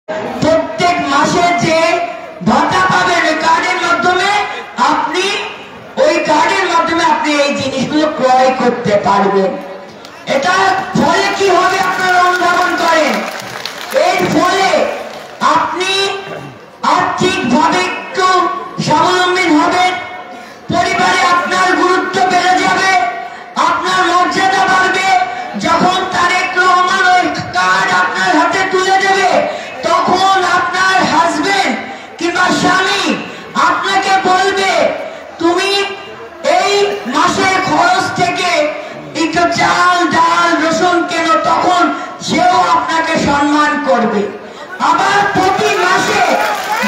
প্রত্যেক মাসে যে ভাতা পাবেন ওই কার্ডের মাধ্যমে আপনি এই জিনিসগুলো ক্রয় করতে পারবেন। এটা ফলে কি হবে আপনারা অনুধাবন করেন। এর ফলে আপনি আর্থিকভাবে একটু স্বাবলম্বী হবেন, পরিবারে আপনার গুরুত্ব বেড়ে যাবে, আপনার মর্যাদা বাড়বে। যখন তারেক রহমান ওই কার্ড আপনার হাতে তুলে দেবে তখন আপনার হাজবেন্ড কিংবা স্বামী আপনাকে বলবে তুমি এই মাসের খরচ থেকে একটু চাল ডাল রসুন কেন, তখন সেও আপনাকে সম্মান করবে। আবার প্রতি মাসে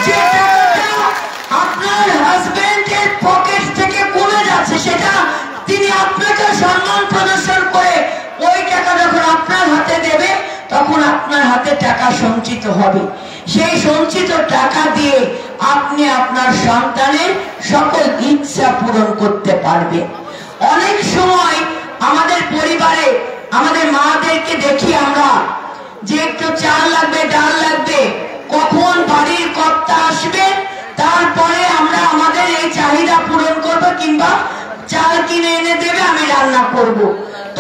যে টাকাটা আপনার হাজবেন্ডের পকেট থেকে কমে যাচ্ছে সেটা তিনি আপনাকে সম্মান প্রদর্শন করে ওই টাকা যখন আপনার হাতে দেবে তখন আপনার হাতে টাকা সঞ্চিত হবে। সেই সঞ্চিত টাকা দিয়ে আপনি আপনার সন্তানের সকল ইচ্ছা পূরণ করতে পারবেন। অনেক সময় আমাদের পরিবারে আমাদের মাদেরকে দেখি আমরা যে একটু চাল লাগবে ডাল লাগবে, কখন বাড়ির কর্তা আসবে তারপরে আমরা আমাদের এই চাহিদা পূরণ করব কিংবা চাল কিনে এনে দেবে আমি রান্না করব।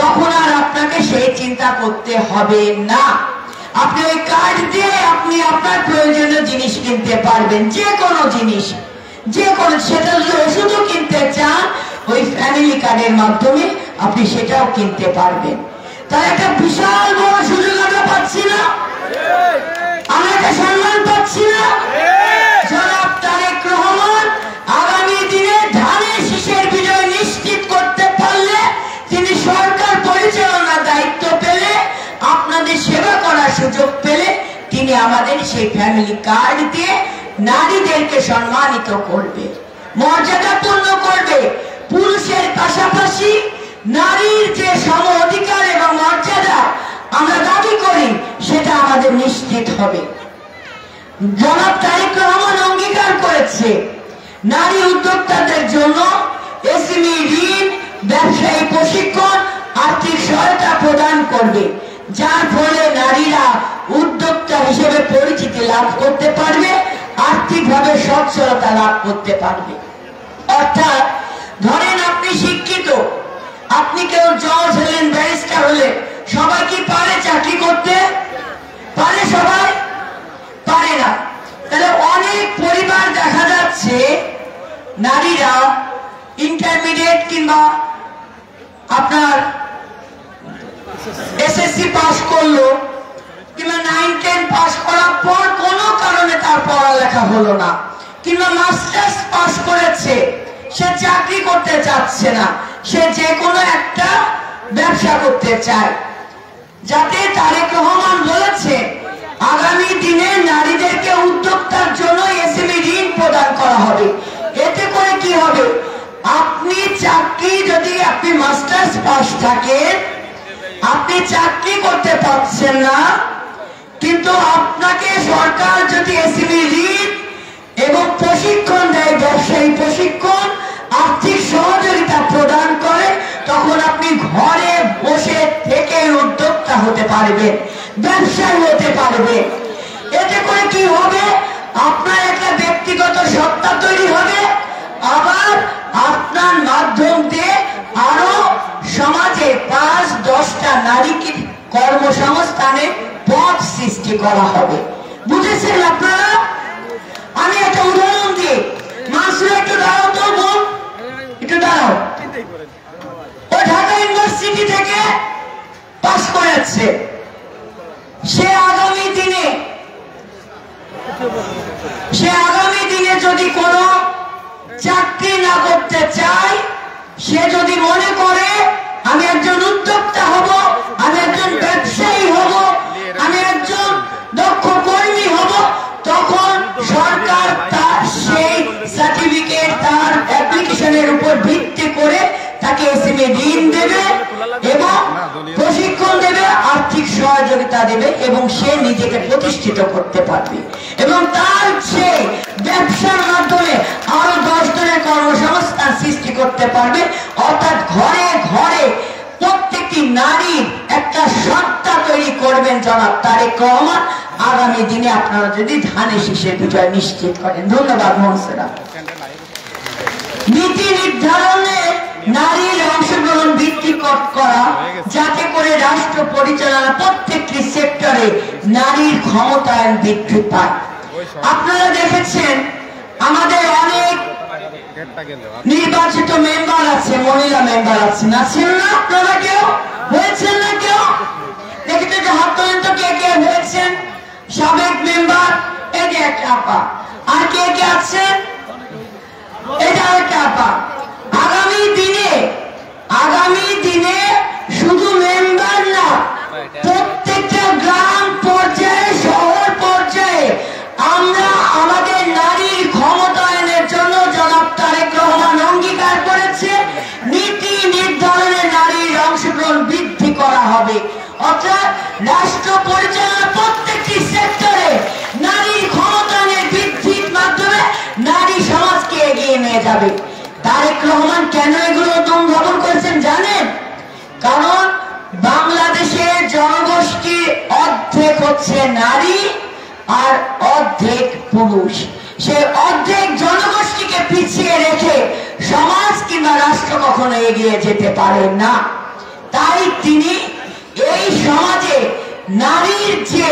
তখন আর আপনাকে সেই চিন্তা করতে হবে না। আপনি ওই কার্ড দিয়ে আপনি আপনার প্রয়োজনীয় জিনিস কিনতে পারবেন, যে কোনো জিনিস, যে কোনো, সেটা যদি ওষুধও কিনতে চান ওই ফ্যামিলি কার্ডের মাধ্যমে আপনি সেটাও কিনতে পারবেন। তার একটা বিশাল বড় সুযোগ আমরা পাচ্ছি না, আমরা একটা সম্মান পাচ্ছি না। জনাব তারেক রহমান আগামী দিনে ধানের শীষের বিজয় নিশ্চিত করতে পারলে তিনি সরকার পরিচালনার দায়িত্ব পেলে, আপনাদের সেবা করার সুযোগ পেলে তিনি আমাদের সেই ফ্যামিলি কার্ড দিয়ে নারীদেরকে সম্মানিত করবে, মর্যাদাপূর্ণ করবে। পুরুষের পাশাপাশি নারীর যে সম অধিকার এবং মর্যাদা আমরা দাবি করি সেটা আমাদের নিশ্চিত হবে। জনাব তারেক রহমান অঙ্গীকার করেছে নারী উদ্যোক্তাদের জন্য এসএমই ঋণ, ব্যবসায়ী প্রশিক্ষণ, আর্থিক সহায়তা প্রদান করবে, যার ফলে নারীরা উদ্যোক্তা হিসেবে পরিচিতি লাভ করতে পারবে, আর্থিকভাবে সচ্ছলতা লাভ করতে পারবে। অর্থাৎ ধরেন আপনি শিক্ষিত, আপনি কেউ জজ হলেন, ব্যারিস্টার হলেন, সবাই কি পারে চাকরি করতে? পারে? সবাই পারে না। তাহলে অনেক পরিবার দেখা যাচ্ছে নারীরা ইন্টারমিডিয়েট কিংবা আপনার এসএসসি পাস করলো কিংবা 9-10 পাস করার পর কোনো কারণে তার পড়ালেখা হলো না, কিংবা মাস্টার্স পাস করেছে, সে চাকরি করতে চাচ্ছে না, সে যে কোনো একটা ব্যবসা করতে চায়। যাতে তারেক রহমান বলেছে আগামী দিনে নারীদেরকে উদ্যোক্তার জন্য এসএমই ঋণ প্রদান করা হবে। এতে করে কি হবে, আপনি চাকরি, যদি আপনি মাস্টার্স পাস থাকেন, আপনি চাকরি করতে পারছেন না, কিন্তু আপনাকে সরকার যদি এসএমই ঋণ এবং প্রশিক্ষণ দেয়, ব্যবসায়ী প্রশিক্ষণ, আর্থিক সহযোগিতা প্রদান করে, তখন আপনি ঘরে বসে থেকে উদ্যোক্তা হতে পারবেন, ব্যবসায়ী হতে পারবেন। এতে করে কি হবে, আপনার একটা ব্যক্তিগত সত্তা তৈরি হবে, আবার আপনার মাধ্যম দিয়ে আরো সমাজে 5-10টা নারীকে কর্মসংস্থানের পথ সৃষ্টি করা হবে। বুঝেছেন আপনারা? আমি একটা উদাহরণ দিই। মাসুর একটু দাঁড়াও তো, বোন একটু দাঁড়াও। ও ঢাকা ইউনিভার্সিটি থেকে পাস করেছে। সে আগামী দিনে যদি কোনো চাকরি না করতে চায়, সে যদি মনে করে আমি একজন উদ্যোক্তা হব, আমি একজন ব্যবসায়ী হব, আমি একজন দক্ষ কর্মী হব, তখন সরকার তার সেই সার্টিফিকেট, তার অ্যাপ্লিকেশনের উপর ভিত্তি করে তাকে এসএমই ঋণ দেবে এবং প্রশিক্ষণ দেবে, আর্থিক সহযোগিতা দেবে এবং সে নিজেকে প্রতিষ্ঠিত করতে পারবে এবং তার সে ব্যবসার মাধ্যমে আরো 10 জনের কর্মসংস্থান সৃষ্টি করতে পারবে। অর্থাৎ ঘরে ঘরে প্রত্যেকটি নারীর একটা সত্তা তৈরি করবেন জনাব তারেক রহমান। আগামী দিনে আপনারা যদি ধানে শীষের বিজয় নিশ্চিত করেন। ধন্যবাদ মহসেরা। নীতি নির্ধারণে নারীর অংশগ্রহণ বৃদ্ধি করা, যাতে করে রাষ্ট্র পরিচালনা প্রত্যেকটি সেক্টরে নারীর ক্ষমতায়ন বৃদ্ধি পায়। আপনারা দেখেছেন আমাদের অনেক নির্বাচিত মেম্বার আছে, মহিলা মেম্বার আছেন, আছেন না? আপনারা কেউ হয়েছেন না? কেউ দেখেছেন যে হাত তোলেন তো, কে কে হয়েছেন? সাবেক মেম্বার এই যে একটা আপা, আর কে কে আছেন? এটা একটা আপা। আগামী দিনে শুধু মেম্বার না, প্রত্যেকটা গ্রাম পর্যায়ে, শহর পর্যায়ে আমরা আমাদের নারীর ক্ষমতায়নের জন্য জনাব তারেক রহমান অঙ্গীকার করেছে। নীতি নির্ধারণে নারীর অংশগ্রহণ বৃদ্ধি করা হবে, অর্থাৎ রাষ্ট্র পরিচালনা প্রত্যেকটি সেক্টরে নারীর ক্ষমতায়নের বৃদ্ধির মাধ্যমে নারী সমাজকে এগিয়ে নিয়ে যাবে। তারেক রহমান কেন এগুলো উদ্ভাবন করেছেন জানেন? কারণ বাংলাদেশের জনগোষ্ঠীর অর্ধেক হচ্ছে নারী আর অর্ধেক পুরুষ। সেই অর্ধেক জনগোষ্ঠীকে পিছিয়ে রেখে সমাজ কিংবা রাষ্ট্র কখনো এগিয়ে যেতে পারে না। তাই তিনি এই সমাজে নারীর যে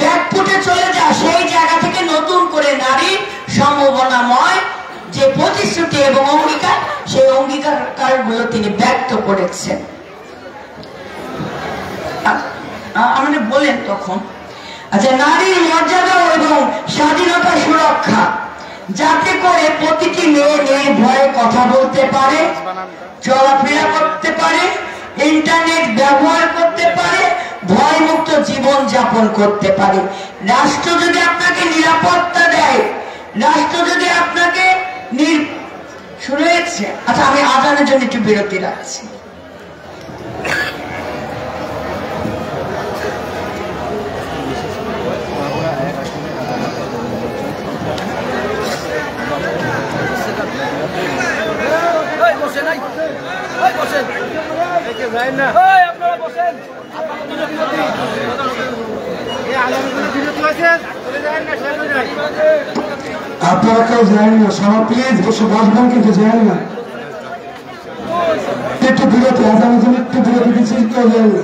ব্যাকফুটে চলে যায়, সেই জায়গা থেকে নতুন করে নারীর সম্ভাবনাময় যে প্রতিশ্রুতি এবং অঙ্গীকার, সেই অঙ্গীকারগুলো তিনি ব্যক্ত করেছেন। আপনি বলেন তখন, আচ্ছা, নারীর মর্যাদা এবং স্বাধীনতা সুরক্ষা, যাতে করে প্রতিটি মেয়ে নির্ভয়ে কথা বলতে পারে, চলাফেরা করতে পারে, ইন্টারনেট ব্যবহার করতে পারে, ভয়মুক্ত জীবন যাপন করতে পারে। রাষ্ট্র যদি আপনাকে নিরাপত্তা দেয়, রাষ্ট্র যদি আপনাকে শুরু হয়েছে। আচ্ছা, আমি আজানের জন্য একটু বিরতি রাখছি। আপনারা কেউ যান না, সবাই প্লিজ বসে বসবেন, কিন্তু যান না, একটু বিরতি, আগামী দিন একটু বিরতি দিচ্ছি, কেউ যান না।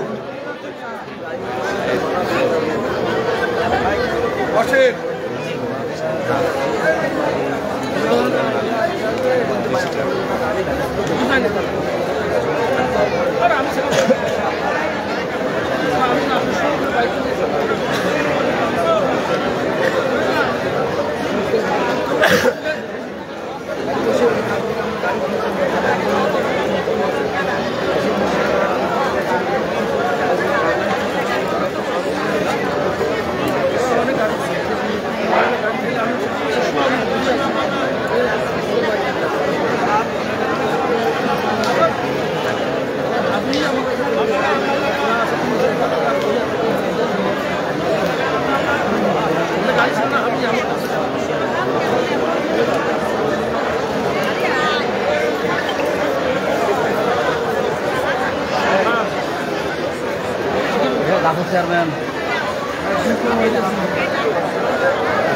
চেয়ারম্যান,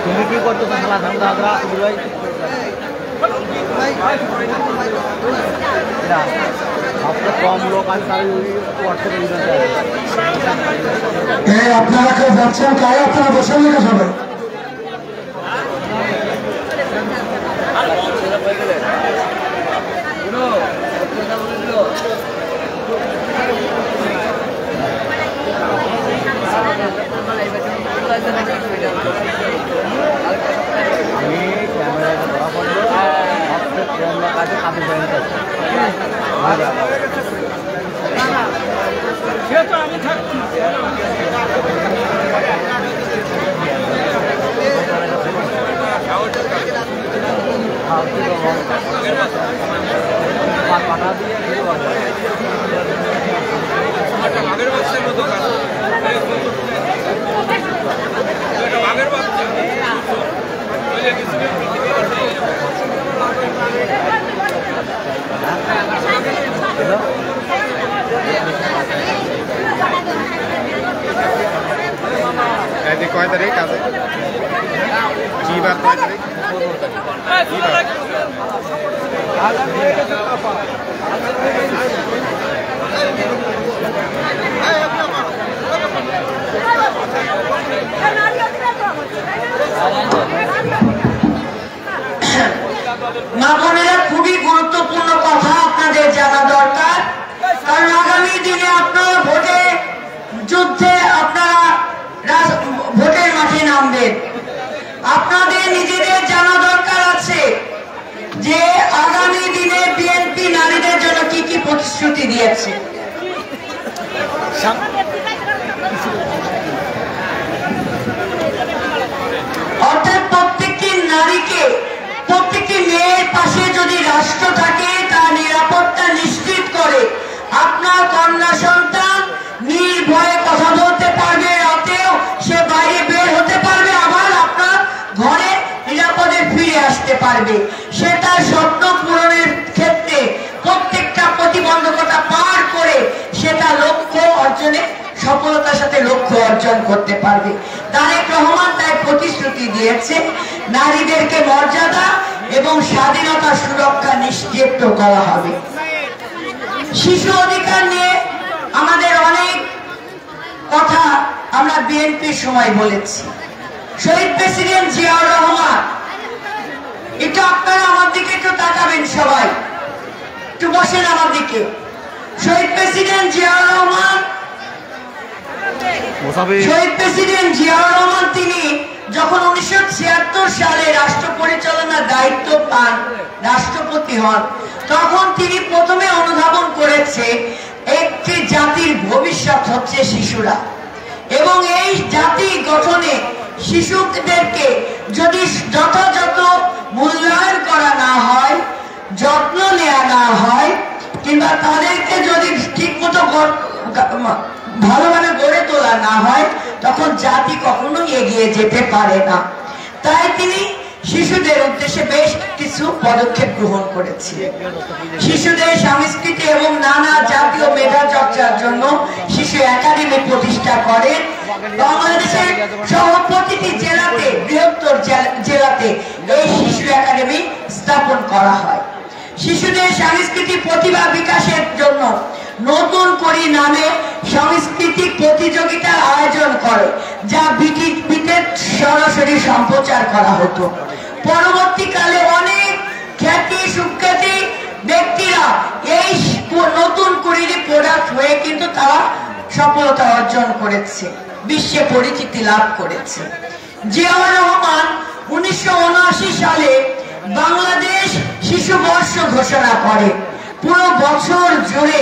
তুমি কি করতেছো? খেলা ধান্দা আগ্রা ভাই, সবচেয়ে কম লোক আছে তার আপনারা কেউ যাচ্ছেন? কারে আপনারা বসেন না সবাই? আমি ক্যামেরায় ধরা পড়লো, সবচেয়ে কম লোক আছে কাদের জয়েন্ট আছে। এটি কয় তারিখ আছে? কি বার কয় তারিখ? মা বোনেরা, খুবই গুরুত্বপূর্ণ কথা আপনাদের জানা দরকার, কারণ আগামী দিনে আপনারা যুদ্ধে আপনারা ভোটের মাঠে নামবেন। আপনাদের নিজেদের জানা দরকার আছে যে আগামী দিনে বিএনপি নারীদের জন্য কি কি প্রতিশ্রুতি দিয়েছে। অর্থাৎ প্রত্যেকটি নারীকে, প্রত্যেকটি মেয়ের পাশে যদি রাষ্ট্র থাকে, তার নিরাপত্তা নিশ্চিত করে আপনার কন্যা সন্তান নির্ভয়ে কথা বলতে পারবে, রাতেও সে বাইরে বের হতে পারবে, আবার আপনার ঘরে নিরাপদে ফিরে আসতে পারবে। সে তার স্বপ্ন পূরণের ক্ষেত্রে প্রত্যেকটা প্রতিবন্ধকতা পার করে সে তার লক্ষ্য অর্জনে সফলতার সাথে লক্ষ্য অর্জন করতে পারবে। তারেক রহমান তাই প্রতিশ্রুতি দিয়েছে নারীদেরকে মর্যাদা এবং স্বাধীনতা সুরক্ষা নিশ্চিত করা হবে। শিশু অধিকার নিয়ে আমাদের অনেক কথা আমরা বিএনপির সময় বলেছি। শহীদ প্রেসিডেন্ট জিয়াউর রহমান, একটু আপনারা আমার দিকে একটু তাকাবেন, সবাই একটু বসেন আমার দিকে। শহীদ প্রেসিডেন্ট জিয়াউর রহমান তিনি যখন 1976 সালে রাষ্ট্র পরিচালনার দায়িত্ব পান, রাষ্ট্রপতি হন, তখন তিনি প্রথমে অনুধাবন করেছে একটি জাতির ভবিষ্যৎ হচ্ছে শিশুরা, এবং এই জাতি গঠনে শিশুদেরকে যদি যথাযথ মূল্যায়ন করা না হয়, যত্ন নেওয়া না হয়, কিংবা তাদেরকে যদি ঠিক মতো ভালোভাবে গড়ে তোলা না হয়, তখন জাতি কখনোই এগিয়ে যেতে পারে না। তাই তিনি শিশুদের উদ্দেশ্যে বেশ কিছু পদক্ষেপ গ্রহণ করেছে। শিশুদের সংস্কৃতি এবং নানা জাতীয় মেধা চর্চার জন্য শিশু একাডেমি প্রতিষ্ঠা করেন। বাংলাদেশের সহ প্রতিটি জেলাতে, বৃহত্তর জেলাতে এই শিশু একাডেমি স্থাপন করা হয়। শিশুদের সাংস্কৃতিক প্রতিভা বিকাশের জন্য নতুন করি নামে সাংস্কৃতিক প্রতিযোগিতার আয়োজন করে, যা বিটিভিতে সরাসরি সম্প্রচার করা হতো। পরবর্তীকালে অনেক খ্যাতি সুখ্যাতি ব্যক্তিরা এই নতুন করির প্রোডাক্ট হয়ে কিন্তু তারা সফলতা অর্জন করেছে, বিশ্বে পরিচিতি লাভ করেছে। জিয়াউর রহমান 1979 সালে বাংলাদেশ শিশু বর্ষ ঘোষণা করে। পুরো বছর জুড়ে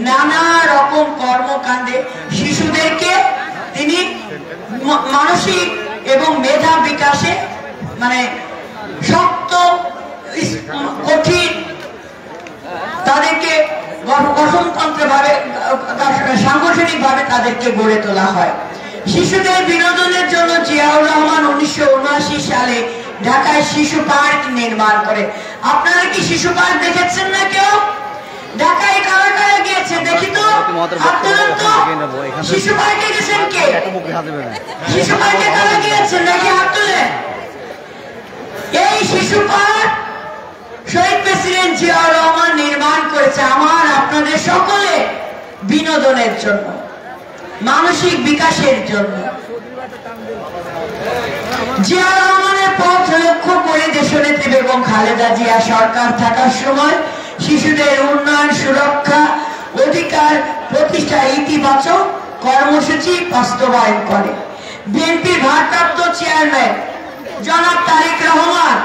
নানা রকম কর্মকাণ্ডে শিশুদেরকে তিনি মানসিক এবং মেধা বিকাশে, মানে শক্ত কঠিন তাদেরকে গঠনতন্ত্র ভাবে, সাংগঠনিক ভাবে তাদেরকে গড়ে তোলা হয়। শিশুদের বিনোদনের জন্য জিয়াউর রহমান 1979 সালে ঢাকায় শিশু পার্ক নির্মাণ করে। আপনারা কি শিশু পার্ক দেখেছেন না কেউ? ঢাকায় কারা কারা গিয়েছে দেখি তো? আপনারা তো শিশু পার্কে গেছেন? কে শিশু পার্কে কারা গিয়েছেন দেখি হাত তুলেন। এই শিশু পার্ক শহীদ প্রেসিডেন্ট জিয়াউর রহমান নির্মাণ করেছে আমার আপনাদের সকলে বিনোদনের জন্য, মানসিক বিকাশের জন্য। জিয়াউর রহমানের পথ লক্ষ্য করে দেশনেত্রী বেগম খালেদা জিয়া সরকার থাকার সময় শিশুদের উন্নয়ন, সুরক্ষা, অধিকার প্রতিষ্ঠার ইতিবাচক কর্মসূচি বাস্তবায়ন করে। বিএনপির ভারপ্রাপ্ত চেয়ারম্যান জনাব তারেক রহমান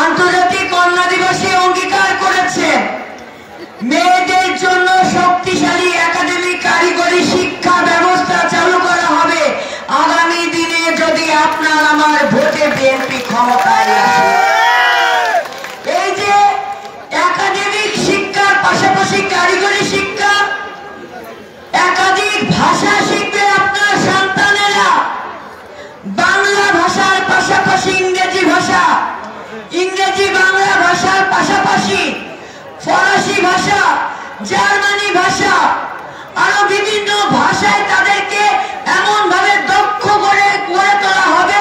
আন্তর্জাতিক কন্যা দিবসে অঙ্গীকার করেছেন মেয়েদের জন্য শক্তিশালী একাডেমিক কারিগরি শিক্ষা ব্যবস্থা চালু করা হবে আগামী দিনে যদি আপনার আমার ভোটে বিএনপি ক্ষমতায় আসে। এই যে একাডেমিক শিক্ষার পাশাপাশি কারিগরি শিক্ষা, একাধিক ভাষা শিখবে আপনার সন্তানেরা, বাংলা ভাষার পাশাপাশি ইংরেজি ভাষা, ইংরেজি বাংলা ভাষার পাশাপাশি ফরাসি ভাষা, জার্মানি ভাষা, আরো বিভিন্ন ভাষায় তাদেরকে এমন ভাবে দক্ষ করে গড়ে তোলা হবে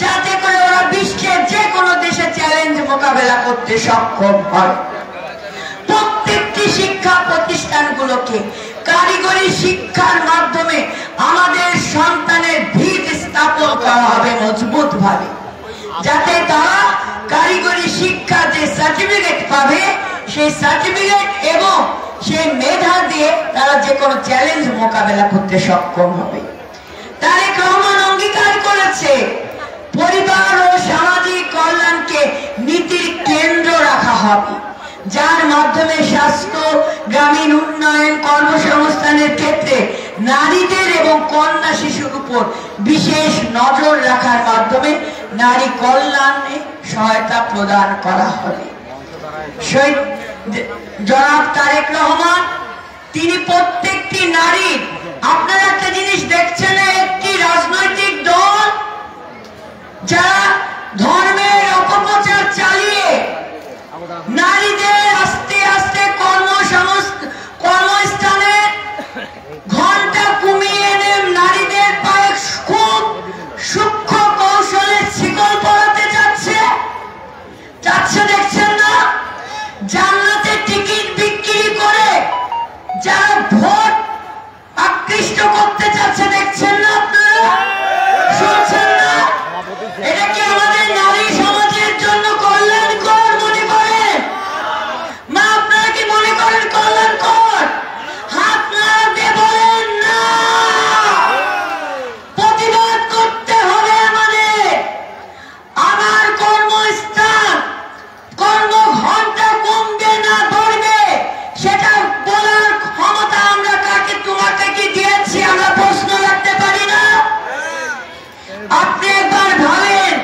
যাতে করে ওরা বিশ্বের যে কোনো দেশে চ্যালেঞ্জ মোকাবেলা করতে সক্ষম হয়। প্রত্যেকটি শিক্ষা প্রতিষ্ঠানগুলোকে কারিগরি শিক্ষার মাধ্যমে আমাদের সন্তানের ভিত স্থাপন করা হবে মজবুত ভাবে, যাতে তারা কারিগরি শিক্ষা যে সার্টিফিকেট পাবে সেই সার্টিফিকেট এবং সেই মেধা দিয়ে তারা যে কোনো চ্যালেঞ্জ মোকাবেলা করতে সক্ষম হবে। তারেক রহমান অঙ্গীকার করেছে পরিবার ও সামাজিক কল্যাণকে নীতির কেন্দ্র রাখা হবে, যার মাধ্যমে স্বাস্থ্য, গ্রামীণ উন্নয়ন, কর্মসংস্থানের ক্ষেত্রে নারীদের এবং কন্যা শিশুর উপর বিশেষ নজর রাখার মাধ্যমে নারী কল্যাণে সহায়তা প্রদান করা হবে। জনাব তারেক রহমান তিনি প্রত্যেকটি নারী, আপনারা একটা জিনিস দেখছেন, একটি রাজনৈতিক দল যারা ধর্মের অপপ্রচার চালিয়ে নারীদের আস্তে আস্তে কর্মস্থানে ঘন্টা কমিয়ে এনে নারীদের পায়ে খুব সূক্ষ্ম কৌশলে শিকল পরাতে যাচ্ছে দেখছেন না? জান্নাতের টিকিট বিক্রি করে যারা ভোট আকৃষ্ট করতে চাচ্ছে দেখছেন না? আপনারা শুনছেন না? এটা কি আমাদের নারী সমাজের জন্য কল্যাণকর মনে করেন? মা, আপনারা কি মনে করেন কল্যাণকর? হাত নাড়া দিয়ে বলেন না। প্রতিবাদ করতে হবে আমাদের। আমার কর্মস্থান, কর্মঘণ্টা কমবে না বাড়বে সেটা বলার ক্ষমতা আমরা কাকে তোমাকে কি দিয়েছি? আমরা প্রশ্ন রাখতে পারি না? আপনি একবার ভাবেন,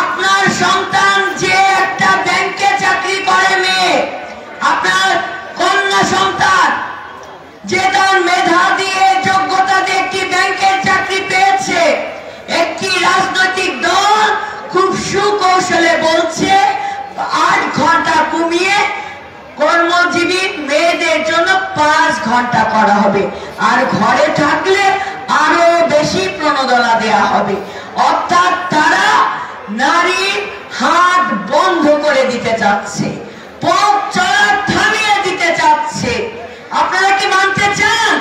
আপনার সন্তান যে একটা ব্যাংকে চাকরি করে, মেয়ে, আপনার কন্যা সন্তান যে তার মেধা দিয়ে যোগ্যতা দিয়ে একটি ব্যাংকের চাকরি পেয়েছে, একটি রাজনৈতিক দল খুব সুকৌশলে বলছে 8 ঘন্টা কমিয়ে কর্মজীবী মেয়েদের জন্য 5 ঘন্টা করা হবে, আর ঘরে থাকলে আরো বেশি প্রণোদনা দেয়া হবে। অর্থাৎ তারা নারীর হাত বন্ধ করে দিতে চাচ্ছে, পথ চলা থামিয়ে দিতে চাচ্ছে। আপনারা কি মানতে চান?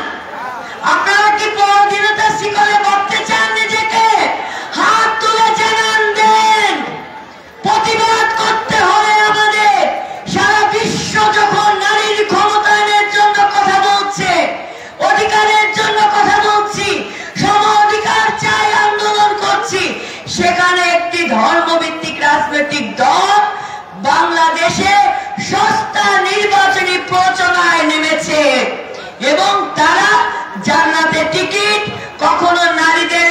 আপনারা কি পরাধীনতার শিকলে বাঁধতে চান নিজেকে? হাত তুলে জানান দেন। প্রতিবাদ করতে হবে আমাদের। সারা বিশ্ব যখন নারীর ক্ষমতায়নের জন্য কথা বলছে, অধিকারের জন্য কথা বলছি, সম অধিকার চাই আন্দোলন করছি, সেখানে একটি ধর্মভিত্তিক রাজনৈতিক দল বাংলাদেশে সস্তা নির্বাচনী প্রচারণায় নেমেছে এবং তারা জান্নাতের টিকিট, কখনো নারীদের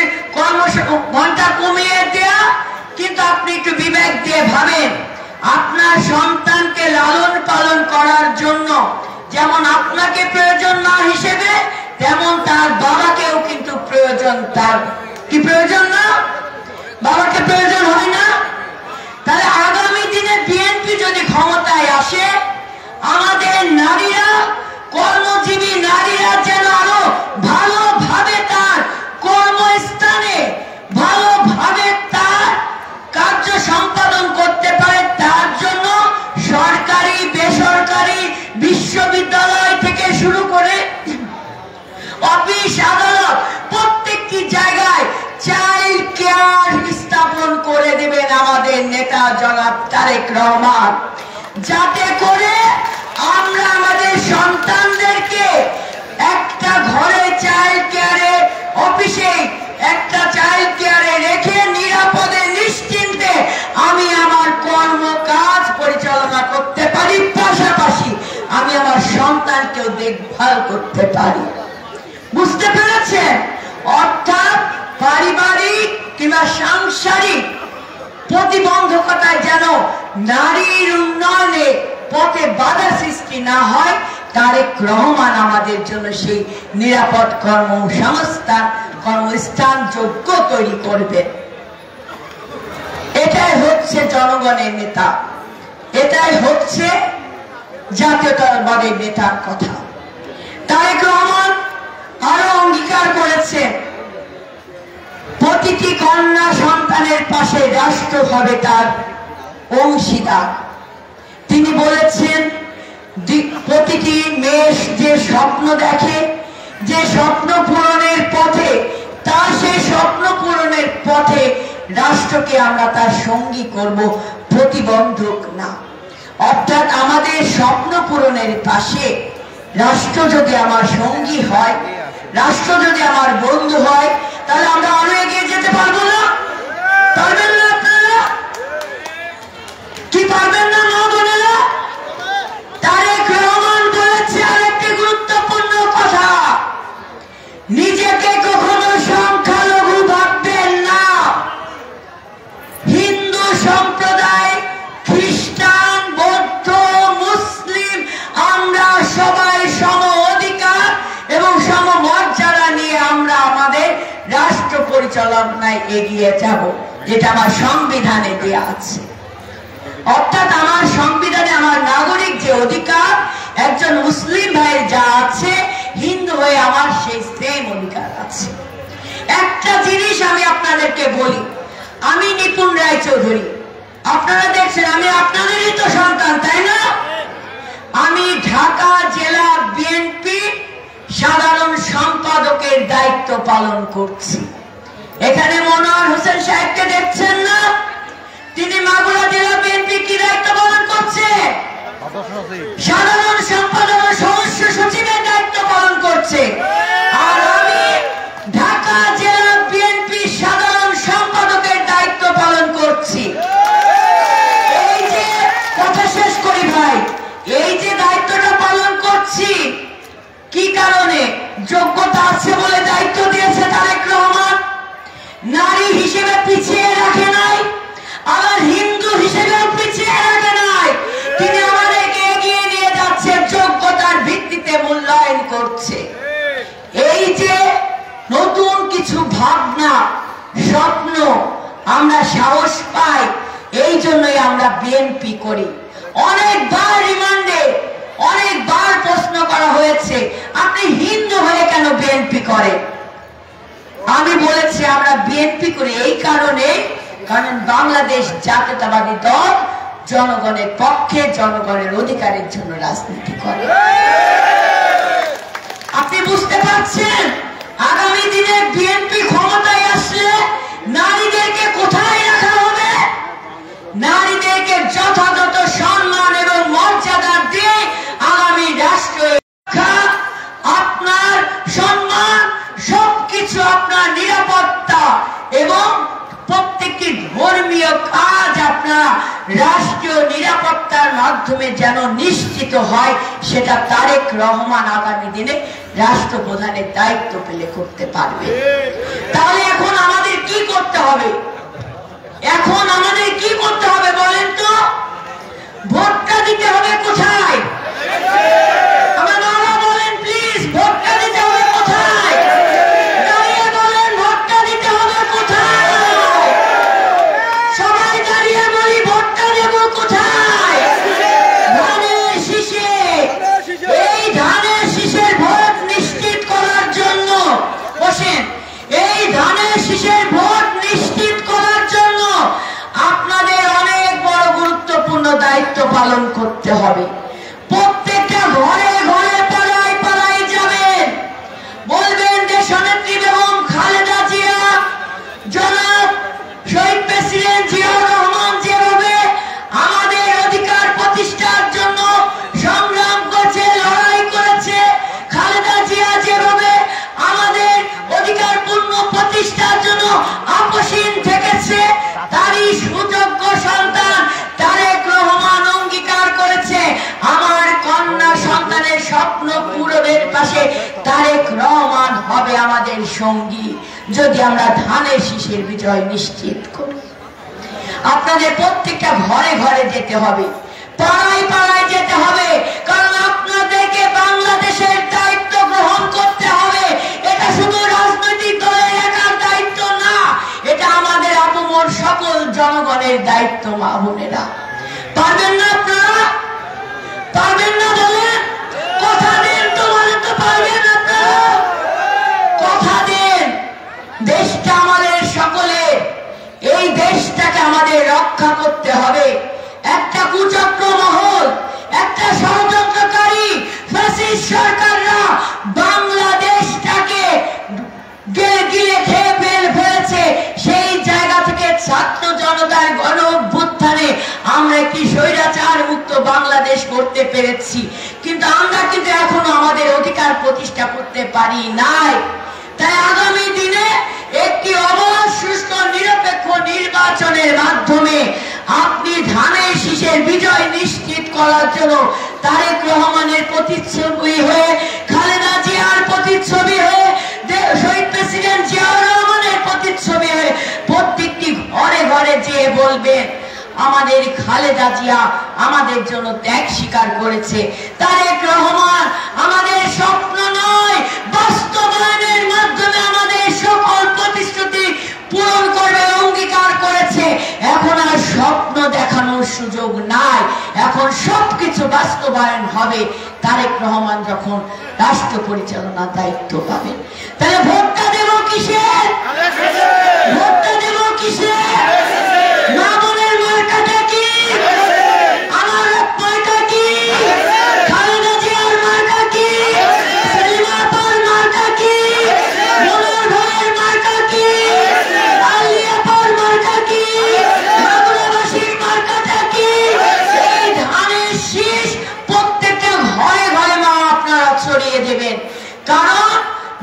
ঘন্টা কমিয়ে দেয়া। কিন্তু আপনি একটু বিবেক দিয়ে ভাবেন, আপনার সন্তানকে লালন পালন করার জন্য যেমন আপনাকে প্রয়োজন মা হিসেবে, তেমন তার বাবাকেও কিন্তু প্রয়োজন। তার কি প্রয়োজন না? বাবাকে প্রয়োজন হয় না? তাহলে আগামী দিনে বিএনপি যদি ক্ষমতায় আসে, আমাদের নারীরা, কর্মজীবী নারীরা যেন আরো ভালোভাবে তার কর্মস্থানে ভালোভাবে তার কার্য সম্পাদন করতে পারে, তার জন্য সরকারি বেসরকারি বিশ্ববিদ্যালয় থেকে শুরু করে অফিস আদালত প্রত্যেকটি জায়গায় চাইল্ড কেয়ার স্থাপন করে দেবেন আমাদের নেতা জনাব তারেক রহমান, যাতে করে আমরা আমাদের সন্তানদেরকে একটা ঘরে চাইল্ড কেয়ারে, অফিসে একটা চাইল্ড কেয়ারে রেখে নিরাপদে নিশ্চিন্তে আমি আমার কর্মকাজ পরিচালনা করতে পারি, পাশাপাশি আমি আমার সন্তানকেও দেখভাল করতে পারি। বুঝতে পেরেছেন? অর্থাৎ পারিবারিক কিংবা সাংসারিক প্রতিবন্ধকতায় যেন নারীর উন্নয়নে পথে বাধা সৃষ্টি না হয়, তারেক রহমান আমাদের জন্য সেই নিরাপদ কর্মস্থান যোগ্য তৈরি করবে। এটাই হচ্ছে জনগণের নেতা, এটাই হচ্ছে জাতীয়তাবাদের নেতার কথা। তারেক রহমান আরো অঙ্গীকার করেছেন প্রতিটি কন্যা সন্তানের পাশে রাষ্ট্র হবে তার অংশীদার। তিনি বলেছেন প্রতিটি মেয়ে যে স্বপ্ন দেখে, যে স্বপ্ন পূরণের পথে, তার সেই স্বপ্ন পূরণের পথে রাষ্ট্রকে আমরা তার সঙ্গী করব, প্রতিবন্ধক না। অর্থাৎ আমাদের স্বপ্ন পূরণের পাশে রাষ্ট্র যদি আমার সঙ্গী হয়, রাষ্ট্র যদি আমার বন্ধু হয়, তাহলে আমরা আরো এগিয়ে যেতে পারবো না? পারবেন না আপনারা? কি পারবেন না মা বোনেরা? তারেক রহমান বলেছে আরেকটি গুরুত্বপূর্ণ কথা, নিজেকে কখনো সংখ্যালঘু ভাববেন না। হিন্দু সম্প্রদায়, খ্রিস্টান, বৌদ্ধ, মুসলিম, আমরা সবাই সম অধিকার এবং সমমর্যাদা নিয়ে আমরা আমাদের রাষ্ট্র পরিচালনায় এগিয়ে যাব, যেটা আমার সংবিধানে দেয়া আছে। অর্থাৎ আমার সংবিধানে আমার নাগরিক যে অধিকার, একজন মুসলিম ভাইয়ের যা আছে, হিন্দু হয়ে আমার সেই সেম অধিকার আছে। একটা জিনিস আমি আপনাদেরকে বলি, আমি নিপুণ রায়চৌধুরী, আপনারা দেখছেন আমি আপনাদেরই তো সন্তান, তাই না? আমি ঢাকা জেলা বিএনপি সাধারণ সম্পাদকের দায়িত্ব পালন করছি। এখানে মনোয়ার হোসেন সাহেবকে দেখছেন না? তিনি মাগুরা জেলা বিএনপি কি দায়িত্ব পালন করছে? সাধারণ সম্পাদক, সদস্য সচিবের দায়িত্ব পালন করছে। আর আমি ঢাকা জেলা বিএনপি সাধারণ সম্পাদকের দায়িত্ব পালন করছি। এই যে কথা শেষ করি ভাই, এই যে দায়িত্বটা পালন করছি, কি কারণে? যোগ্যতা আছে বলে দায়িত্ব দিয়েছে তারেক রহমান। নারী হিসেবে পিছিয়ে রাখে নাই, আবার হিন্দু হিসেবেও পিছিয়ে রাখে নাই। তিনি আমাদেরকে এগিয়ে নিয়ে যাচ্ছে, যোগ্যতার ভিত্তিতে মূল্যায়ন করছে। এই যে নতুন কিছু ভাবনা, স্বপ্ন আমরা সাহস পাই, এই জন্যই আমরা বিএনপি করি। অনেকবার রিমান্ডে অনেকবার প্রশ্ন করা হয়েছে, আপনি হিন্দু হয়ে কেন বিএনপি করেন? আমি বলেছি আমরা বিএনপি করি এই কারণে, কারণ বাংলাদেশ জাতীয়তাবাদী দল জনগণের পক্ষে, জনগণের অধিকারের জন্য রাজনীতি করে। আপনি বুঝতে পারছেন আগামী দিনে বিএনপি ক্ষমতায় আসলে নারীদেরকে কোথায় রাখা হবে? নারীদেরকে যথাযথ সম্মান এবং মর্যাদা দিয়ে আগামী রাষ্ট্র আপনার সম্মান, সবকিছু আপনার নিরাপত্তা এবং প্রত্যেকটি ধর্মীয় কাজ আপনার রাষ্ট্রীয় নিরাপত্তার মাধ্যমে যেন নিশ্চিত হয়, সেটা তারেক রহমান আগামী দিনে রাষ্ট্রপ্রধানের দায়িত্ব পেলে করতে পারবে। তাহলে এখন আমাদের কি করতে হবে? এখন আমাদের কি করতে হবে বলেন তো? ভোটটা দিতে হবে কোথায়? আমার বাবা বলেন প্লিজ, ভোটটা দিতে হবে কোথায়? দাঁড়িয়ে বলেন ভোটটা দিতে হবে কোথায়? সবাই দাঁড়িয়ে বলি ভোটটা দেব কোথায়? ধানের শীষে। এই ধানের শীষের ভোট নিশ্চিত করার জন্য, বসেন, এই ধানের শীষের ভোট নিশ্চিত করার জন্য আপনাদের অনেক বড় গুরুত্বপূর্ণ দায়িত্ব পালন করতে হবে। প্রত্যেকটা ঘরে ঘরে, পাড়ায় পাড়ায় যাবেন, বলবেন দেশনেত্রী বেগম খালেদা জিয়া, জনাব শহীদ প্রেসিডেন্ট জিয়াউর রহমান যেভাবে আমাদের অধিকার প্রতিষ্ঠার জন্য সংগ্রাম করেছে, লড়াই করেছে, খালেদা জিয়া যেভাবে আমাদের অধিকার পূর্ণ প্রতিষ্ঠার জন্য আপোষহীন থেকেছে, তারই সুযোগ্য সন্তান তারেক রহমান অঙ্গীকার করেছে আমার কন্যা সন্তানের স্বপ্ন পূরণের পাশে তারেক রহমান হবে আমাদের সঙ্গী, যদি আমরা ধানের শীষের বিজয় নিশ্চিত করি। আপনাদের প্রত্যেকটা ঘরে ঘরে যেতে হবে, পাড়ায় পাড়ায় যেতে হবে, কারণ আপনাদেরকে বাংলাদেশের দায়িত্ব গ্রহণ করতে হবে। এটা শুধু রাজনৈতিক দলের একার দায়িত্ব না, এটা আমাদের আপমর সকল জনগণের দায়িত্ব। মা বোনেরা, পারবেন না আপনারা? পারবেন না বলেন? কথা দিন তো, বলেন তো পারবেন আপনারা? করতে পেরেছি, কিন্তু আমরা কিন্তু এখনো আমাদের অধিকার প্রতিষ্ঠা করতে পারি নাই। তাই আগামী দিনে একটি অবাধ, সুষ্ঠু, নিরপেক্ষ নির্বাচনের মাধ্যমে আপনি ধানের শীষের বিজয় নিশ্চিত করার জন্য তারেক রহমানের প্রতিচ্ছবি হয়ে, খালেদা জিয়ার প্রতিচ্ছবি হয়ে, শহীদ প্রেসিডেন্ট জিয়াউর রহমানের প্রতিচ্ছবি হয়ে প্রত্যেকটি ঘরে ঘরে যেয়ে বলবেন আমাদের খালেদা জিয়া আমাদের জন্য ত্যাগ স্বীকার করেছে। তারেক রহমান আমাদের স্বপ্ন নয়, বাস্তবায়নের মাধ্যমে আমাদের সকল প্রতিশ্রুতি পূরণ করবে অঙ্গীকার করেছে। এখন আর স্বপ্ন দেখানোর সুযোগ নাই, এখন সবকিছু বাস্তবায়ন হবে তারেক রহমান যখন রাষ্ট্র পরিচালনার দায়িত্ব পাবেন। তাহলে ভোটটা দেব কিসের? ভোটটা দেব কিসের? মা বোনের মার্কাটা কি? আমার মার্কা কি? খালেদা জিয়ার মার্কা কি? সেলিমা আপার মার্কা কি? মনোহর ভাইয়ের মার্কা কি? আলিয়া আপার মার্কা কি? মাগুরাবাসীর মার্কাটা কি? এই ধানের শীষ প্রত্যেকটা ঘরে ঘরে মা আপনারা ছড়িয়ে দেবেন। কারণ